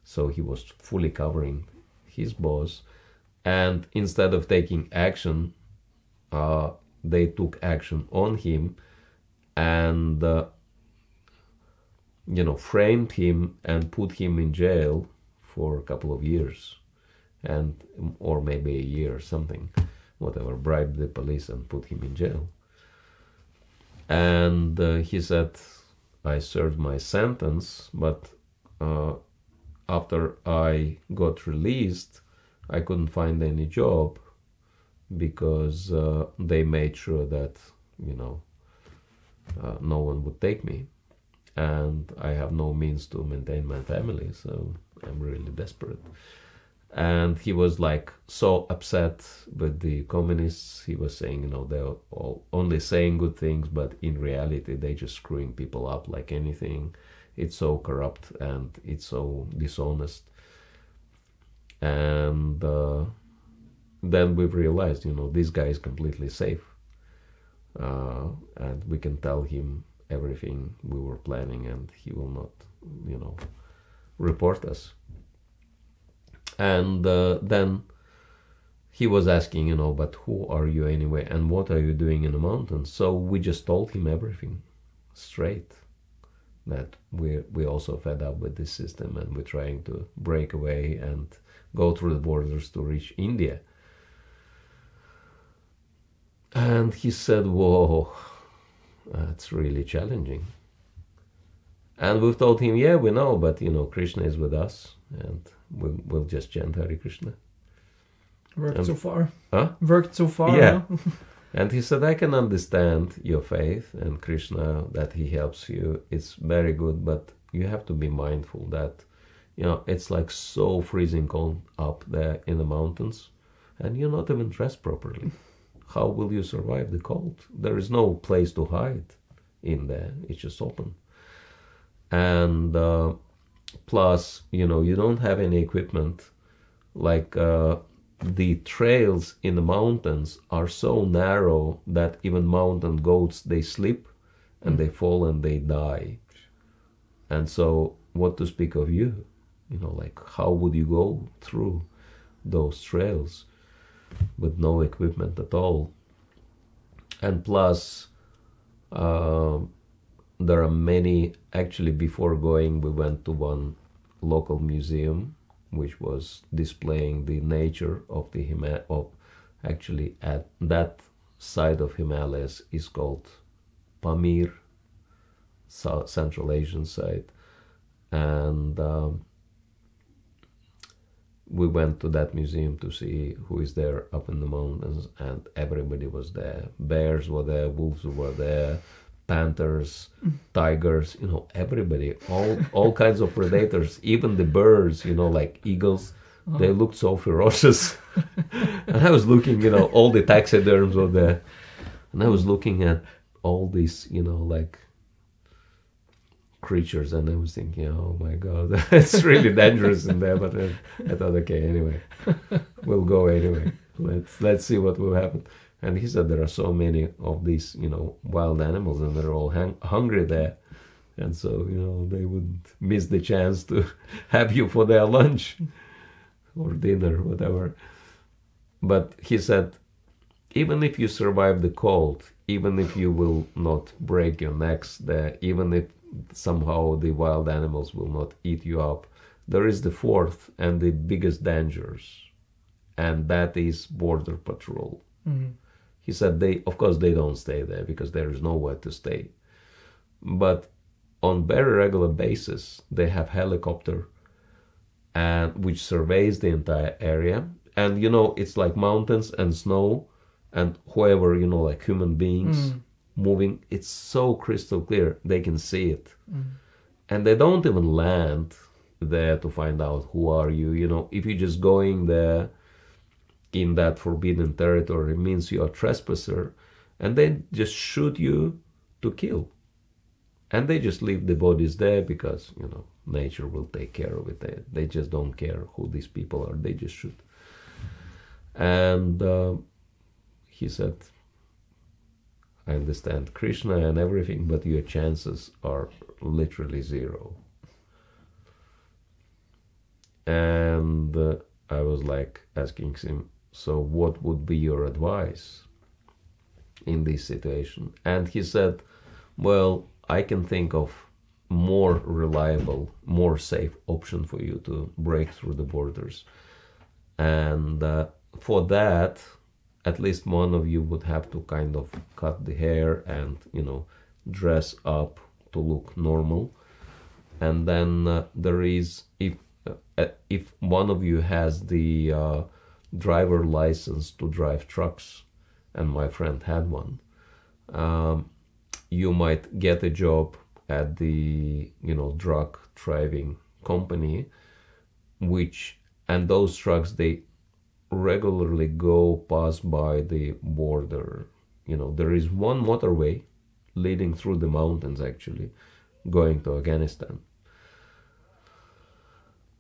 So he was fully covering his boss. And instead of taking action, they took action on him and, framed him and put him in jail for a couple of years. Or maybe a year or something, whatever, bribed the police and put him in jail. And he said, I served my sentence, but after I got released, I couldn't find any job because they made sure that, no one would take me. And I have no means to maintain my family, so I'm really desperate. And he was like so upset with the communists. He was saying, they're all only saying good things, but in reality, they're just screwing people up like anything. It's so corrupt and it's so dishonest. And then we've realized, this guy is completely safe. And we can tell him everything we were planning and he will not, report us. And then he was asking, but who are you anyway? And what are you doing in the mountains? So we just told him everything straight, that we're also fed up with this system and we're trying to break away and go through the borders to reach India. And he said, whoa, that's really challenging. And we've told him, yeah, we know, but Krishna is with us and we'll just chant Hare Krishna. Worked so far. Huh? Worked so far. Yeah. Huh? And he said, I can understand your faith and Krishna, that he helps you. It's very good, but you have to be mindful that, it's like so freezing cold up there in the mountains and you're not even dressed properly. How will you survive the cold? There is no place to hide in there. It's just open. And plus, you don't have any equipment. Like the trails in the mountains are so narrow that even mountain goats, they slip and they fall and they die. And so what to speak of you? Like how would you go through those trails with no equipment at all? And plus, there are many, actually before going, we went to one local museum which was displaying the nature of the actually at that side of Himalayas is called Pamir, Central Asian side. And we went to that museum to see who is there up in the mountains, and everybody was there. Bears were there, wolves were there, panthers, tigers, everybody, all kinds of predators, even the birds, like eagles, they looked so ferocious. And I was looking, all the taxiderms were there, and I was looking at all these, like creatures, and I was thinking, oh my God, it's really dangerous in there. But I thought, okay, anyway, we'll go anyway. Let's see what will happen. And he said there are so many of these, wild animals, and they're all hungry there. And so, they would miss the chance to have you for their lunch or dinner, whatever. But he said, even if you survive the cold, even if you will not break your necks there, even if somehow the wild animals will not eat you up, there is the fourth and the biggest dangers, and that is border patrol. Mm-hmm. He said of course they don't stay there because there is nowhere to stay, but on very regular basis they have helicopter and which surveys the entire area, and it's like mountains and snow and whoever, like human beings moving, it's so crystal clear, they can see it. And they don't even land there to find out who are you. If you're just going there in that forbidden territory, it means you're a trespasser, and they just shoot you to kill, and they just leave the bodies there because nature will take care of it. They just don't care who these people are, they just shoot. And he said, I understand Krishna and everything, but your chances are literally zero. And I was like asking him, so what would be your advice in this situation? And he said, well, I can think of more reliable, more safe option for you to break through the borders. And for that, at least one of you would have to kind of cut the hair and, dress up to look normal. And then there is, if one of you has the driver license to drive trucks, and my friend had one, you might get a job at the drug driving company, and those trucks, they regularly pass by the border. There is one motorway leading through the mountains, actually, going to Afghanistan,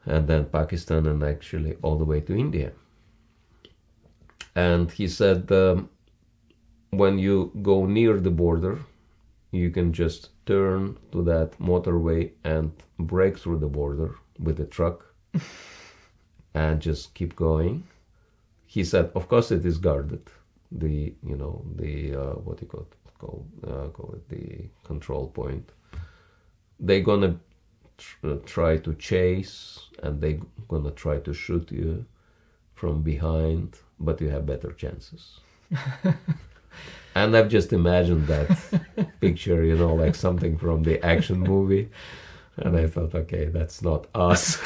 and then Pakistan, and actually all the way to India. And he said, when you go near the border, you can just turn to that motorway and break through the border with a truck and just keep going. He said, of course it is guarded. The what you call it, the control point. They're gonna try to chase, and they're gonna try to shoot you from behind, but you have better chances. And I've just imagined that picture, like something from the action movie. And I thought, okay, that's not us.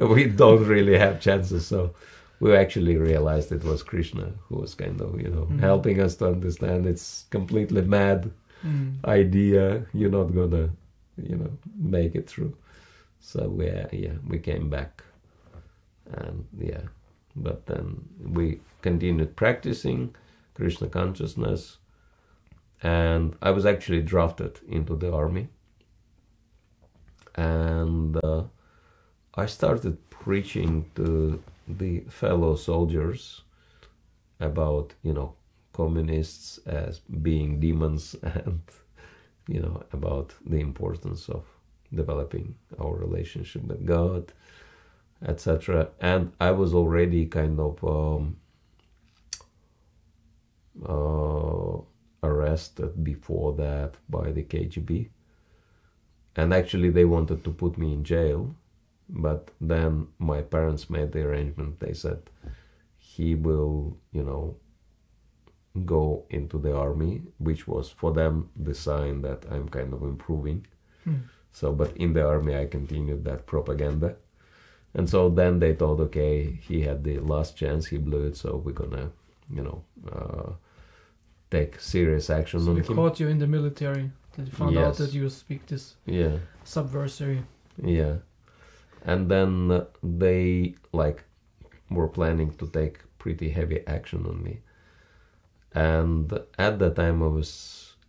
We don't really have chances. So we actually realized it was Krishna who was kind of, helping us to understand it's completely mad idea. You're not gonna, make it through. So we came back, and but then we continued practicing Krishna consciousness, and I was actually drafted into the army, and I started preaching to the fellow soldiers about communists as being demons, and about the importance of developing our relationship with God, etc. And I was already kind of arrested before that by the KGB, and actually they wanted to put me in jail, but then my parents made the arrangement. They said he will go into the army, which was for them the sign that I'm kind of improving. So, but in the army I continued that propaganda, and so then they thought, okay, he had the last chance, he blew it, so we're gonna take serious action on him. So they caught you in the military. They found out that you speak this subversive. Yeah. And then they were planning to take pretty heavy action on me. And at that time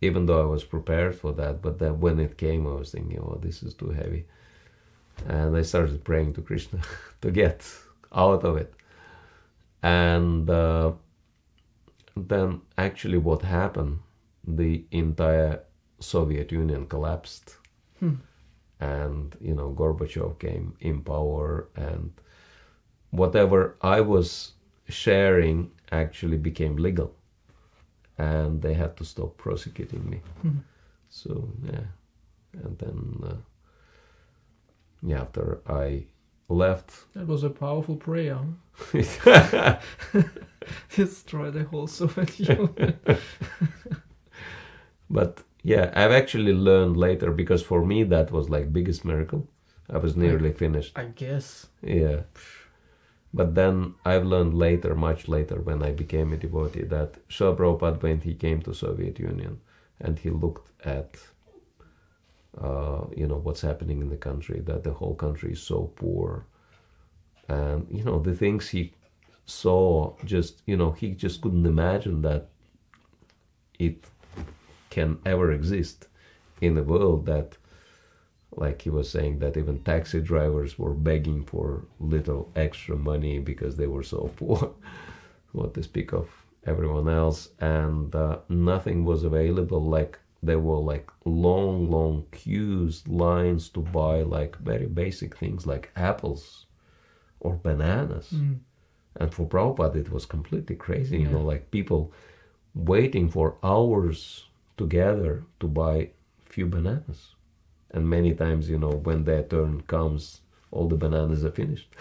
even though I was prepared for that, but then when it came, I was thinking, oh, this is too heavy. And I started praying to Krishna to get out of it. And then actually what happened, the entire Soviet Union collapsed. And Gorbachev came in power, and whatever I was sharing actually became legal, and they had to stop prosecuting me. So and then after I left, that was a powerful prayer. Destroy the whole Soviet Union. But I've actually learned later, because for me that was biggest miracle. I was nearly finished, I guess. Yeah. But then I've learned later, much later, when I became a devotee, that Srila Prabhupada, when he came to Soviet Union and he looked at what's happening in the country, that the whole country is so poor, and the things he saw, just he just couldn't imagine that it can ever exist in a world that, like he was saying, that even taxi drivers were begging for little extra money because they were so poor, what to speak of everyone else, and nothing was available. There were long queues, lines to buy very basic things like apples or bananas. And for Prabhupada it was completely crazy, people waiting for hours together to buy few bananas. And many times, when their turn comes, all the bananas are finished.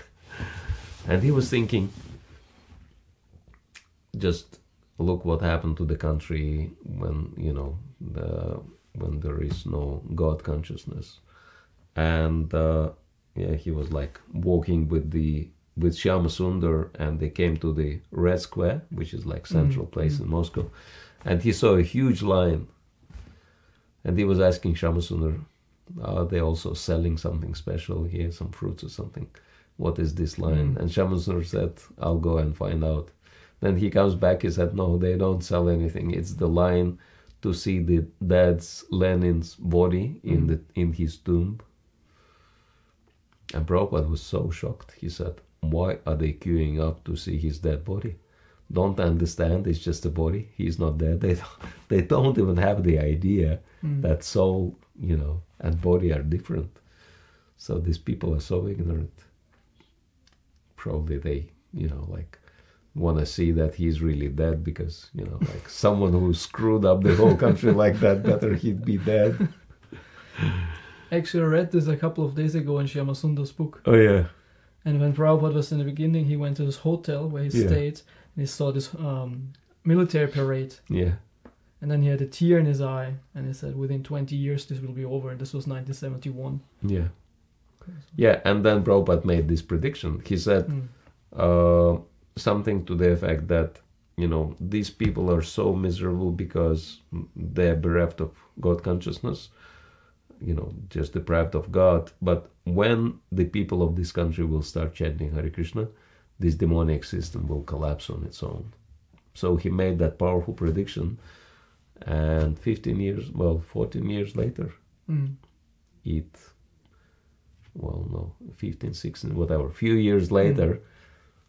And he was thinking, just look what happened to the country when, when there is no God consciousness. And he was like walking with Shyama Sundar, and they came to the Red Square, which is like central place in Moscow, and he saw a huge line, and he was asking Shyama Sundar, are they also selling something special here, some fruits or something? What is this line? And Shyama Sundar said, I'll go and find out. Then he comes back, he said, no, they don't sell anything. It's the line to see the dad's Lenin's body in his tomb. And Prabhupada was so shocked. He said, why are they queuing up to see his dead body? Don't understand, it's just a body. He's not dead. They don't even have the idea that soul, and body are different. So these people are so ignorant. Probably they, want to see that he's really dead because, like someone who screwed up the whole country like that, better he'd be dead. Actually, I read this a couple of days ago in Shyama Sundar's book. Oh, yeah. And when Prabhupada was in the beginning, he went to this hotel where he stayed, and he saw this military parade. Yeah. And then he had a tear in his eye, and he said, within 20 years this will be over, and this was 1971. Yeah. Yeah, and then Prabhupada made this prediction. He said something to the effect that, these people are so miserable because they're bereft of God consciousness, just deprived of God. But when the people of this country will start chanting Hare Krishna, this demonic system will collapse on its own. So he made that powerful prediction, and 14 years later, 15, 16, whatever, few years later,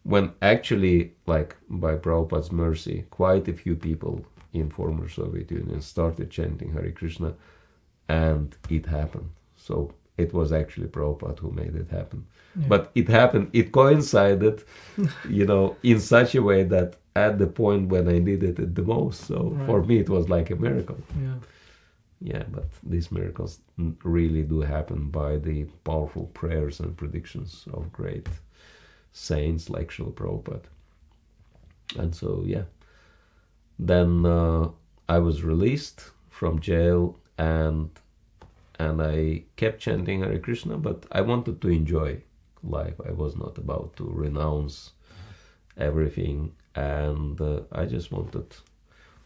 when actually, like by Prabhupada's mercy, quite a few people in former Soviet Union started chanting Hare Krishna, and it happened. So it was actually Prabhupada who made it happen. Yeah. But it happened, it coincided, in such a way that at the point when I needed it the most. So for me, it was like a miracle. Yeah. Yeah, but these miracles really do happen by the powerful prayers and predictions of great saints like Srila Prabhupada. And so, then I was released from jail, and I kept chanting Hare Krishna, but I wanted to enjoy life. I was not about to renounce everything, and I just wanted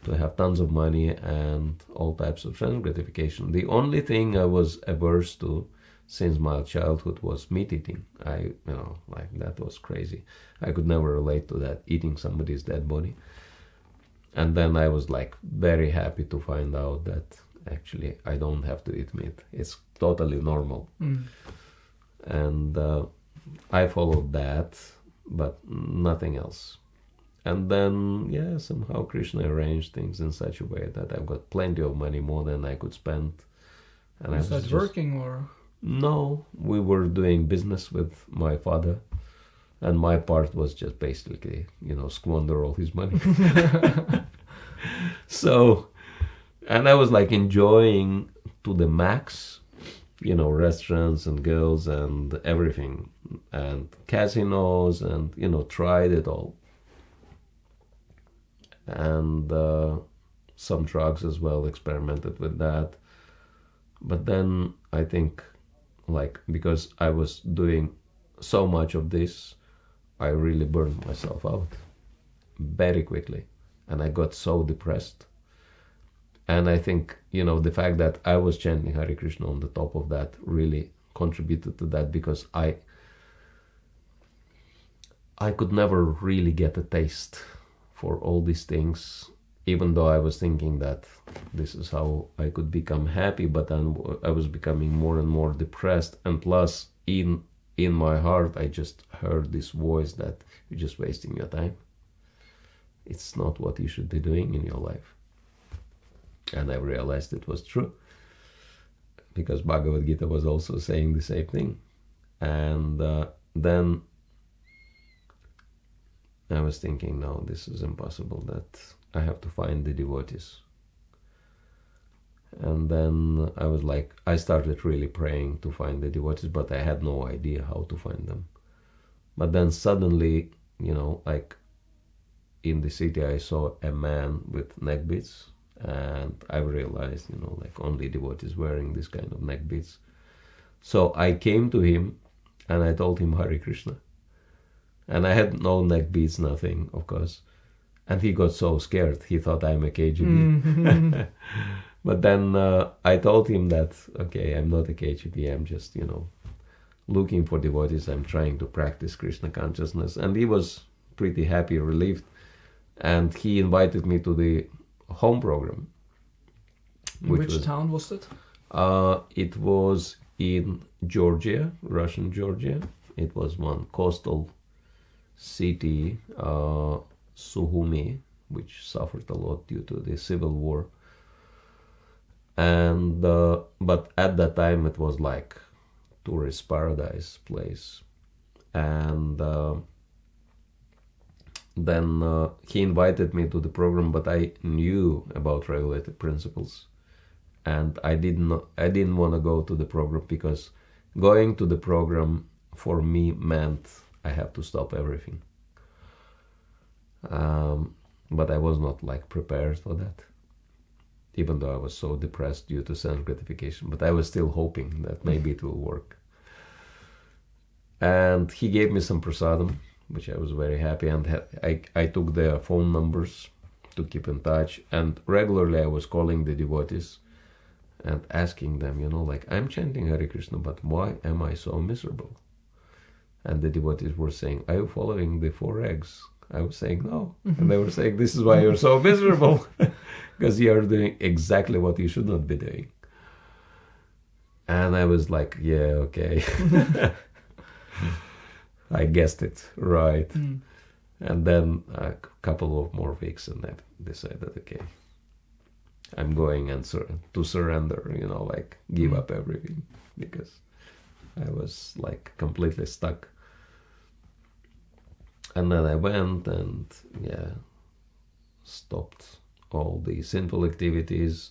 to have tons of money and all types of sense gratification. The only thing I was averse to since my childhood was meat eating. That was crazy. I could never relate to that, eating somebody's dead body. And then I was like very happy to find out that actually I don't have to eat meat. It's totally normal. And I followed that, but nothing else. And then, somehow Krishna arranged things in such a way that I've got plenty of money, more than I could spend. And was that working or? No, we were doing business with my father, and my part was just basically, squander all his money. So, and I was like enjoying to the max, restaurants and girls and everything, and casinos, and, tried it all. And some drugs as well, experimented with that. But then I think, because I was doing so much of this, I really burned myself out very quickly, and I got so depressed. And I think, the fact that I was chanting Hare Krishna on the top of that really contributed to that, because I could never really get a taste for all these things, even though I was thinking that this is how I could become happy, but then I was becoming more and more depressed. And plus, in my heart, I just heard this voice that you're just wasting your time. It's not what you should be doing in your life. And I realized it was true, because Bhagavad Gita was also saying the same thing. And then I was thinking, no, this is impossible, that I have to find the devotees. And then I started really praying to find the devotees, but I had no idea how to find them. But then suddenly, in the city, I saw a man with neck beads, and I realized, like only devotees wearing this kind of neck beads. So I came to him and I told him Hare Krishna. And I had no neck beads, nothing, of course. And he got so scared. He thought I'm a KGB. But then I told him that, okay, I'm not a KGB. I'm just, looking for devotees. I'm trying to practice Krishna consciousness. And he was pretty happy, relieved. And he invited me to the home program. Which town was it? It was in Georgia, Russian Georgia. It was one coastal city, Suhumi, which suffered a lot due to the civil war. And but at that time it was like tourist paradise place. And then he invited me to the program, but I knew about regulated principles, and I didn't want to go to the program because going to the program for me meant I have to stop everything. But I was not like prepared for that, even though I was so depressed due to sense gratification. But I was still hoping that maybe it will work. And he gave me some prasadam, which I was very happy, and I took their phone numbers to keep in touch. And regularly I was calling the devotees and asking them, like, I'm chanting Hare Krishna, but why am I so miserable? And the devotees were saying, are you following the 4 eggs? I was saying no. And they were saying, this is why you're so miserable, because you're doing exactly what you should not be doing. And I was like, yeah, okay. I guessed it right. And then a couple of more weeks, and I decided, okay, I'm going and to surrender, like give up everything, because I was like completely stuck. And then I went and stopped all the sinful activities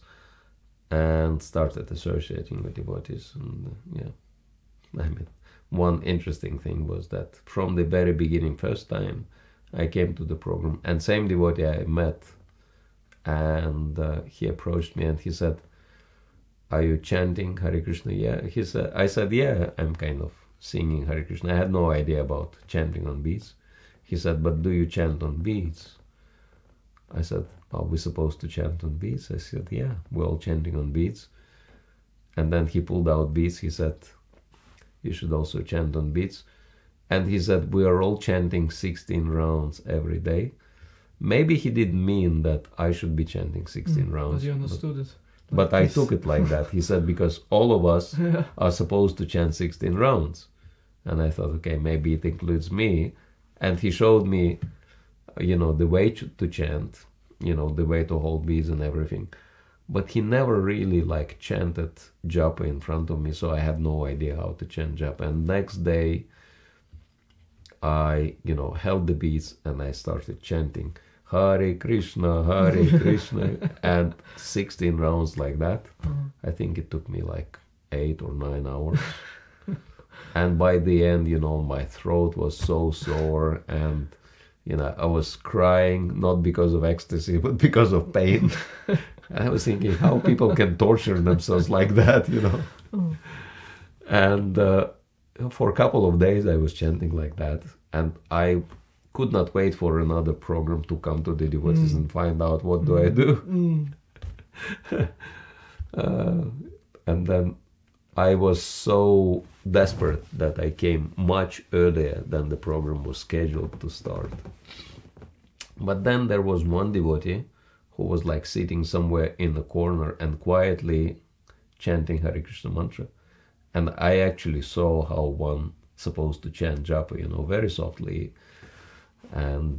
and started associating with devotees. And one interesting thing was that from the very beginning, first time I came to the program, and same devotee I met, and he approached me and he said, are you chanting Hare Krishna? Yeah. I said, yeah, I'm kind of singing Hare Krishna. I had no idea about chanting on beads. He said, but do you chant on beads? I said, are we supposed to chant on beads? I said, yeah, we're all chanting on beads. And then he pulled out beads. He said, you should also chant on beads. And he said, we are all chanting 16 rounds every day. Maybe he didn't mean that I should be chanting 16 rounds. But you understood it. But I took it like that. He said, because all of us are supposed to chant 16 rounds. And I thought, okay, maybe it includes me. And he showed me, the way to chant, the way to hold beads and everything. But he never really like chanted japa in front of me, so I had no idea how to chant japa. And next day, I, held the beads and I started chanting Hare Krishna, Hare Krishna, and 16 rounds like that. I think it took me like 8 or 9 hours. And by the end, my throat was so sore, and, I was crying, not because of ecstasy, but because of pain. And I was thinking how people can torture themselves like that, And for a couple of days I was chanting like that, and I could not wait for another program to come to the devotees and find out what do I do. And then I was so desperate that I came much earlier than the program was scheduled to start. But then there was one devotee who was like sitting somewhere in the corner and quietly chanting Hare Krishna mantra. And I actually saw how one supposed to chant japa, very softly and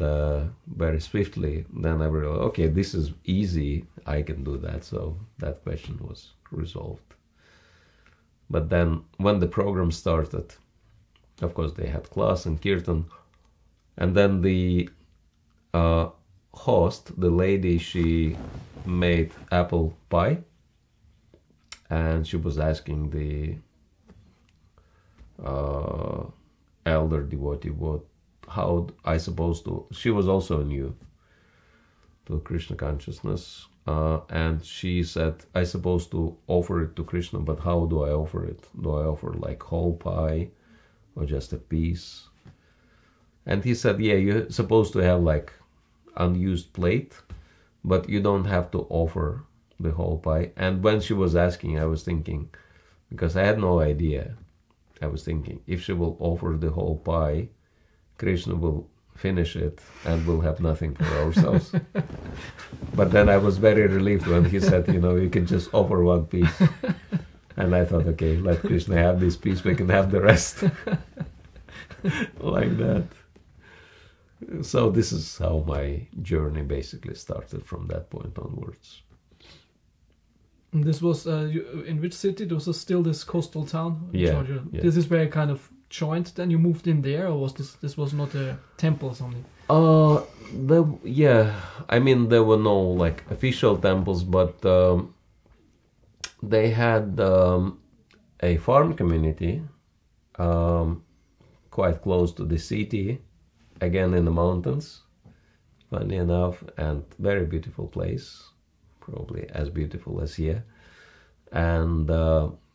very swiftly. Then I realized, okay, this is easy, I can do that. So that question was resolved. But then when the program started, of course they had class and kirtan, and then the host, the lady, she made apple pie, and she was asking the elder devotee how I supposed to. She was also new to Krishna consciousness. and she said, "I supposed to offer it to Krishna, but how do I offer it? Do I offer like whole pie or just a piece?" And he said, "Yeah, you're supposed to have like unused plate, but you don't have to offer the whole pie." And when she was asking, I was thinking, because I had no idea, I was thinking, if she will offer the whole pie, Krishna will finish it and we'll have nothing for ourselves. But then I was very relieved when he said, you can just offer one piece. And I thought, okay, let Krishna have this piece, we can have the rest. Like that. So this is how my journey basically started from that point onwards. And this was in which city? This was still this coastal town in Georgia. Yeah. This is where you kind of joined. Then you moved in there, or was this was not a temple or something? I mean, there were no like official temples, but they had a farm community quite close to the city, again in the mountains, funny enough, and very beautiful place. Probably as beautiful as here. And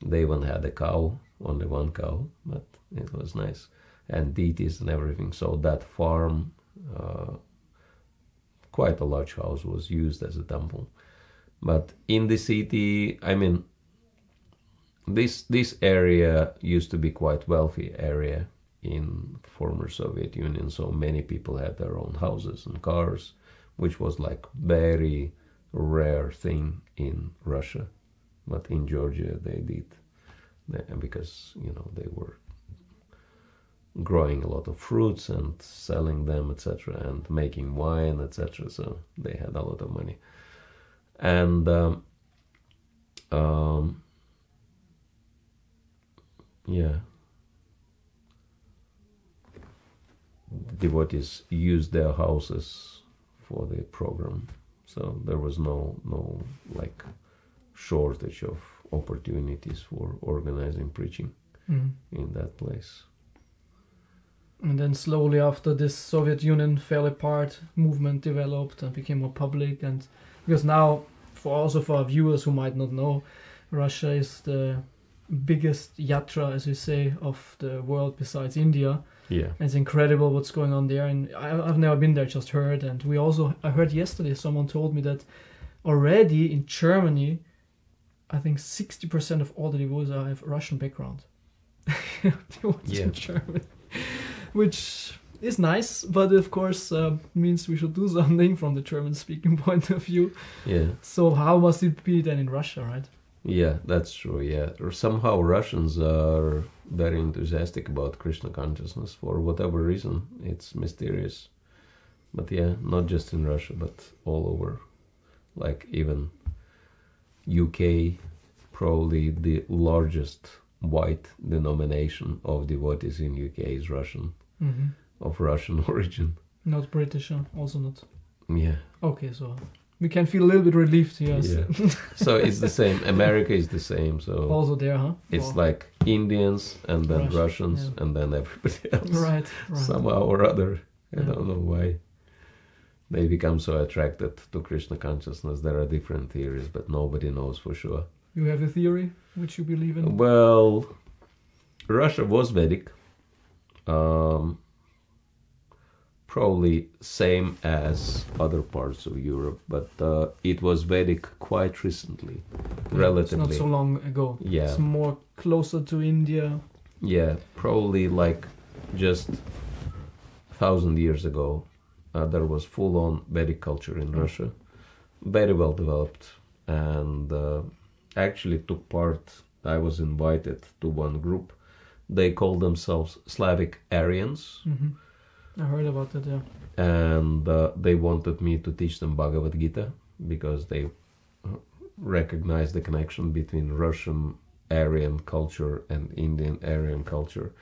they even had a cow, only one cow, but it was nice. And deities and everything. So that farm, quite a large house, was used as a temple. But in the city, I mean, this area used to be quite wealthy area in former Soviet Union. So many people had their own houses and cars, which was like very rare thing in Russia, but in Georgia they did, because they were growing a lot of fruits and selling them, etc., and making wine, etc. So they had a lot of money, and devotees used their houses for the program. So there was no like shortage of opportunities for organizing preaching in that place. And then slowly after this Soviet Union fell apart, movement developed and became more public. And because now, for our viewers who might not know, Russia is the biggest yatra, as we say, of the world besides India. Yeah, and it's incredible what's going on there, and I've never been there, just heard. And I heard yesterday someone told me that already in Germany, I think 60% of all the devotees have Russian background. In Germany, which is nice, but of course means we should do something from the German-speaking point of view. Yeah. So how must it be then in Russia, right? Yeah, that's true. Yeah, or somehow Russians are very enthusiastic about Krishna consciousness for whatever reason. It's mysterious, but yeah, not just in Russia, but all over. Like even UK, probably the largest white denomination of devotees in UK is Russian, of Russian origin. Not British, also not. Yeah. Okay, so we can feel a little bit relieved here. Yeah. So it's the same. America is the same. So also there, huh? It's like Indians and then Russians and then everybody else. Right. Somehow or other. I don't know why. They become so attracted to Krishna consciousness. There are different theories, but nobody knows for sure. You have a theory which you believe in? Well, Russia was Vedic. Probably same as other parts of Europe, but it was Vedic quite recently, relatively. It's not so long ago. Yeah. It's more closer to India. Yeah, probably like just 1,000 years ago, there was full-on Vedic culture in Russia, very well developed, and actually took part. I was invited to one group. They called themselves Slavic Aryans. I heard about that, yeah. And they wanted me to teach them Bhagavad Gita because they recognized the connection between Russian Aryan culture and Indian Aryan culture,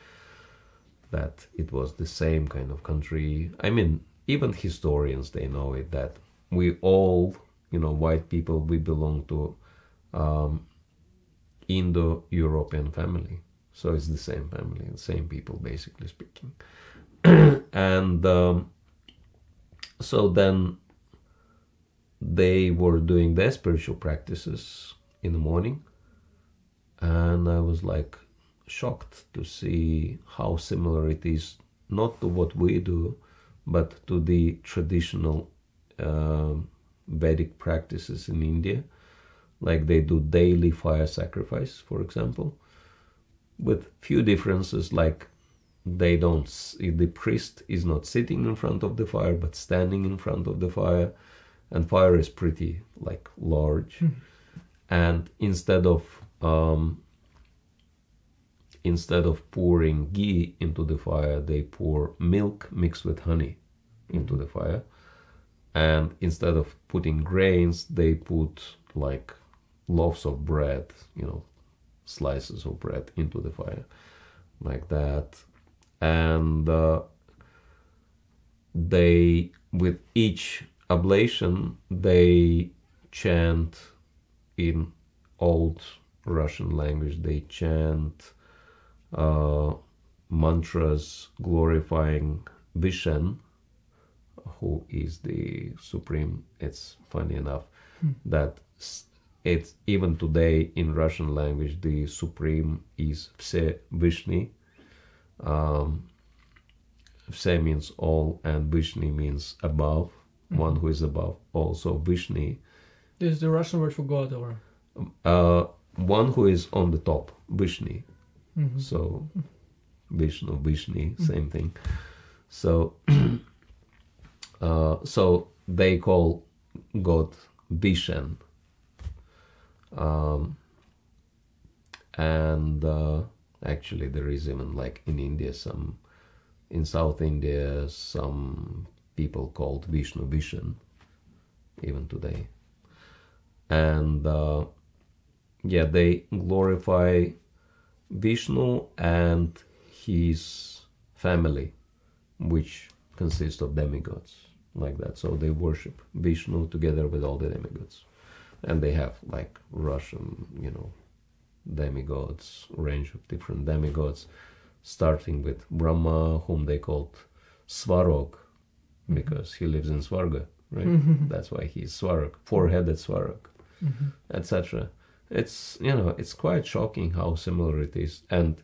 that it was the same kind of country. I mean, even historians, they know it, that we all, white people, we belong to Indo-European family. So it's the same family, the same people, basically speaking. And so then they were doing their spiritual practices in the morning, and I was like shocked to see how similar it is, not to what we do, but to the traditional Vedic practices in India. Like they do daily fire sacrifice, for example, with few differences, like they don't, the priest is not sitting in front of the fire, but standing in front of the fire, and fire is pretty like large. And instead of pouring ghee into the fire, they pour milk mixed with honey into the fire. And instead of putting grains, they put like loaves of bread, slices of bread into the fire, like that. And they, with each oblation, they chant in old Russian language, they chant mantras glorifying Vishen, who is the supreme. It's funny enough that it's even today in Russian language, the supreme is Vse Vishni. Vse means all, and Vishni means above, one who is above. Also Vishni. This is the Russian word for God, or? One who is on the top, Vishni. So Vishnu, Vishni, same thing. So so they call God Vishen. And actually there is even like in India, in South India, some people called Vishnu Vishen, even today. And they glorify Vishnu and his family, which consists of demigods, like that. So they worship Vishnu together with all the demigods. And they have like Russian, demigods, range of different demigods, starting with Brahma, whom they called Svarog, because he lives in Svarga, right? That's why he's Svarog, four-headed Svarog, etc. It's, it's quite shocking how similar it is. And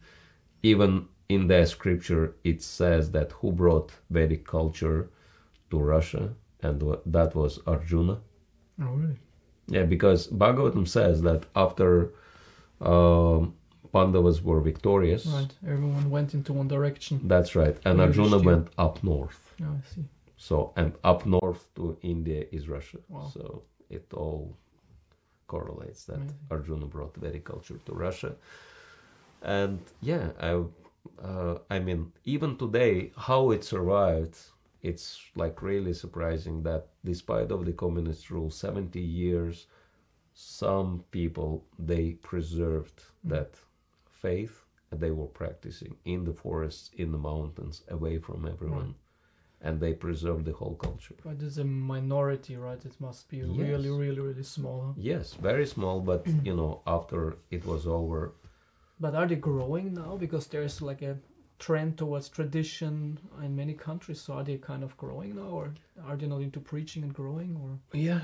even in the scripture, it says that who brought Vedic culture to Russia, and that was Arjuna. Oh, really? Yeah, because Bhagavatam says that after Pandavas were victorious, right, everyone went into one direction. That's right, and Arjuna went up north. Oh, I see. So, and up north to India is Russia. Wow. So it all correlates that Arjuna brought Vedic culture to Russia. And yeah, I mean, even today, how it survived, it's like really surprising that despite of the communist rule, 70 years, some people, they preserved that faith, and they were practicing in the forests, in the mountains, away from everyone. And they preserved the whole culture. But it's a minority, right? It must be really, really, really small. Huh? Yes, very small, but after it was over. But are they growing now? Because there's like a trend towards tradition in many countries. So are they kind of growing now, or are they not into preaching and growing? Or yeah,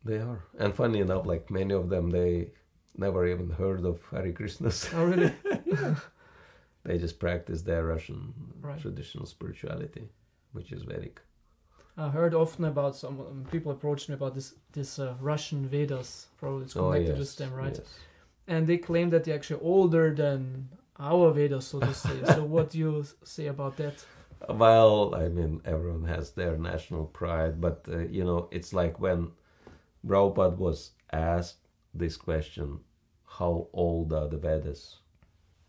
they are. And funny enough, like many of them, they never even heard of Hare Krishnas. Oh, really? They just practice their Russian traditional spirituality, which is Vedic. I heard often about some people approached me about this Russian Vedas. Probably it's connected with them, right? Yes. And they claim that they're actually older than our Vedas, so to say. So what do you say about that? Well, I mean, everyone has their national pride, but, it's like when Prabhupada was asked this question, how old are the Vedas?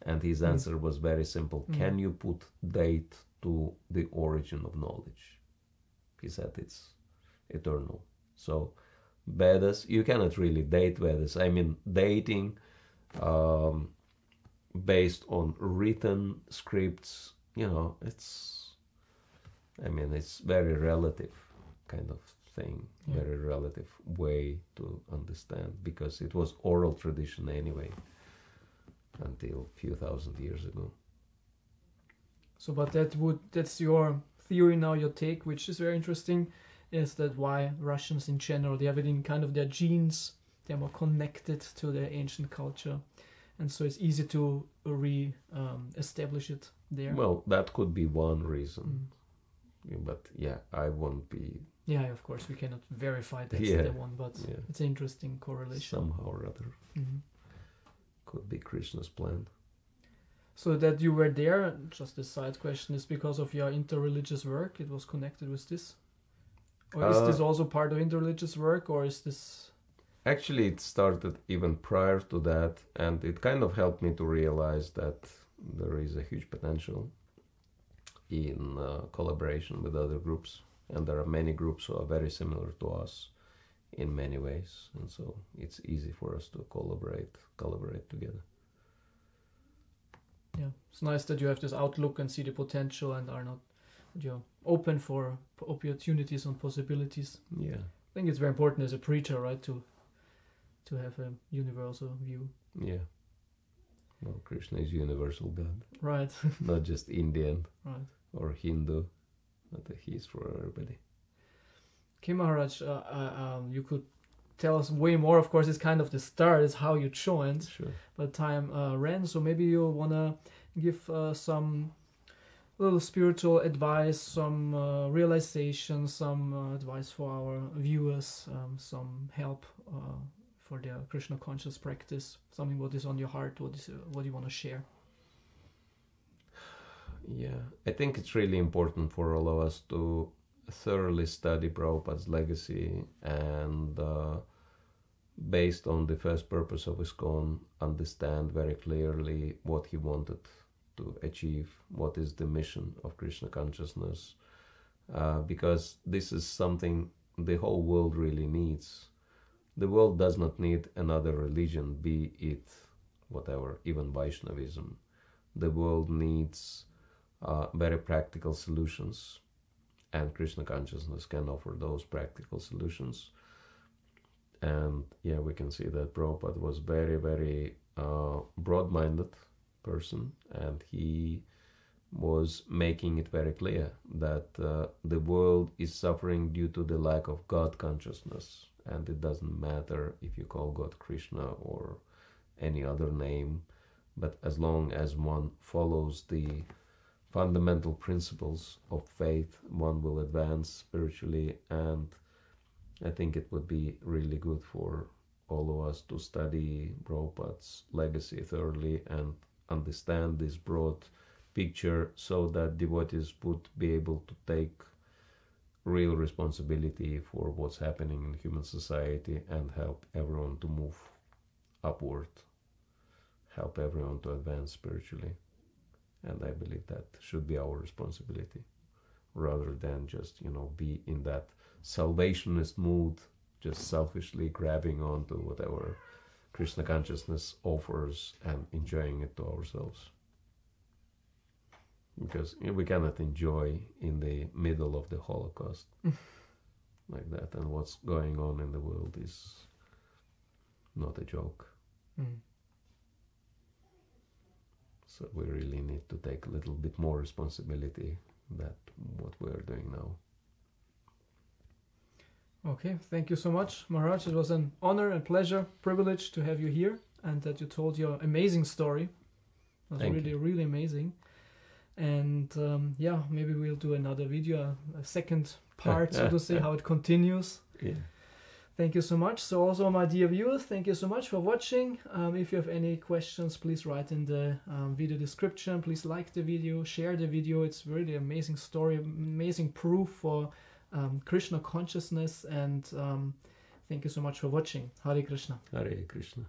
And his answer was very simple. Can you put date to the origin of knowledge? He said it's eternal. So Vedas, you cannot really date Vedas. I mean, dating based on written scripts, it's very relative kind of thing, very relative way to understand, because it was oral tradition anyway until a few thousand years ago. So, but that's your theory now, your take, which is very interesting. is that why Russians in general, they have it in kind of their genes, they're more connected to their ancient culture, and so it's easy to establish it there. Well, that could be one reason. Yeah, but yeah, I won't be... Yeah, of course, we cannot verify that's the one, but it's an interesting correlation. Somehow or other. Could be Krishna's plan. So that you were there, just a side question, is because of your interreligious work, it was connected with this? Or is this also part of interreligious work, or is this... Actually, it started even prior to that, and it kind of helped me to realize that there is a huge potential in collaboration with other groups, and there are many groups who are very similar to us in many ways, and so it's easy for us to collaborate together. Yeah, it's nice that you have this outlook and see the potential and are not, you're open for opportunities and possibilities. Yeah, I think it's very important as a preacher, right, to have a universal view. Yeah. Well, Krishna is universal God. Right. Not just Indian right. or Hindu, but he is for everybody. Okay, Maharaj, you could tell us way more. Of course, it's kind of the start, is how you joined. Sure. But time ran, so maybe you want to give some little spiritual advice, some realization, some advice for our viewers, some help for their Krishna conscious practice, something what is on your heart, what you want to share. Yeah, I think it's really important for all of us to thoroughly study Prabhupada's legacy and based on the first purpose of ISKCON, understand very clearly what he wanted to achieve, what is the mission of Krishna consciousness, because this is something the whole world really needs. The world does not need another religion, be it whatever, even Vaishnavism. The world needs very practical solutions, and Krishna consciousness can offer those practical solutions. And yeah, we can see that Prabhupada was very, very broad-minded person, and he was making it very clear that the world is suffering due to the lack of God consciousness, and it doesn't matter if you call God Krishna or any other name, but as long as one follows the fundamental principles of faith, one will advance spiritually. And I think it would be really good for all of us to study Prabhupada's legacy thoroughly and understand this broad picture, so that devotees would be able to take real responsibility for what's happening in human society and help everyone to move upward, help everyone to advance spiritually. And I believe that should be our responsibility, rather than just, be in that salvationist mood, just selfishly grabbing onto whatever Krishna consciousness offers and enjoying it to ourselves. Because we cannot enjoy in the middle of the Holocaust like that, and what's going on in the world is not a joke. So we really need to take a little bit more responsibility than what we are doing now. Okay, thank you so much, Maharaj. It was an honor and pleasure, privilege to have you here, and that you told your amazing story. It was really amazing. And maybe we'll do another video, a second part, so to say, how it continues. Yeah. Thank you so much. So also, my dear viewers, thank you so much for watching. If you have any questions, please write in the video description. Please like the video, share the video. It's really amazing story, amazing proof for Krishna consciousness. And thank you so much for watching. Hare Krishna. Hare Krishna.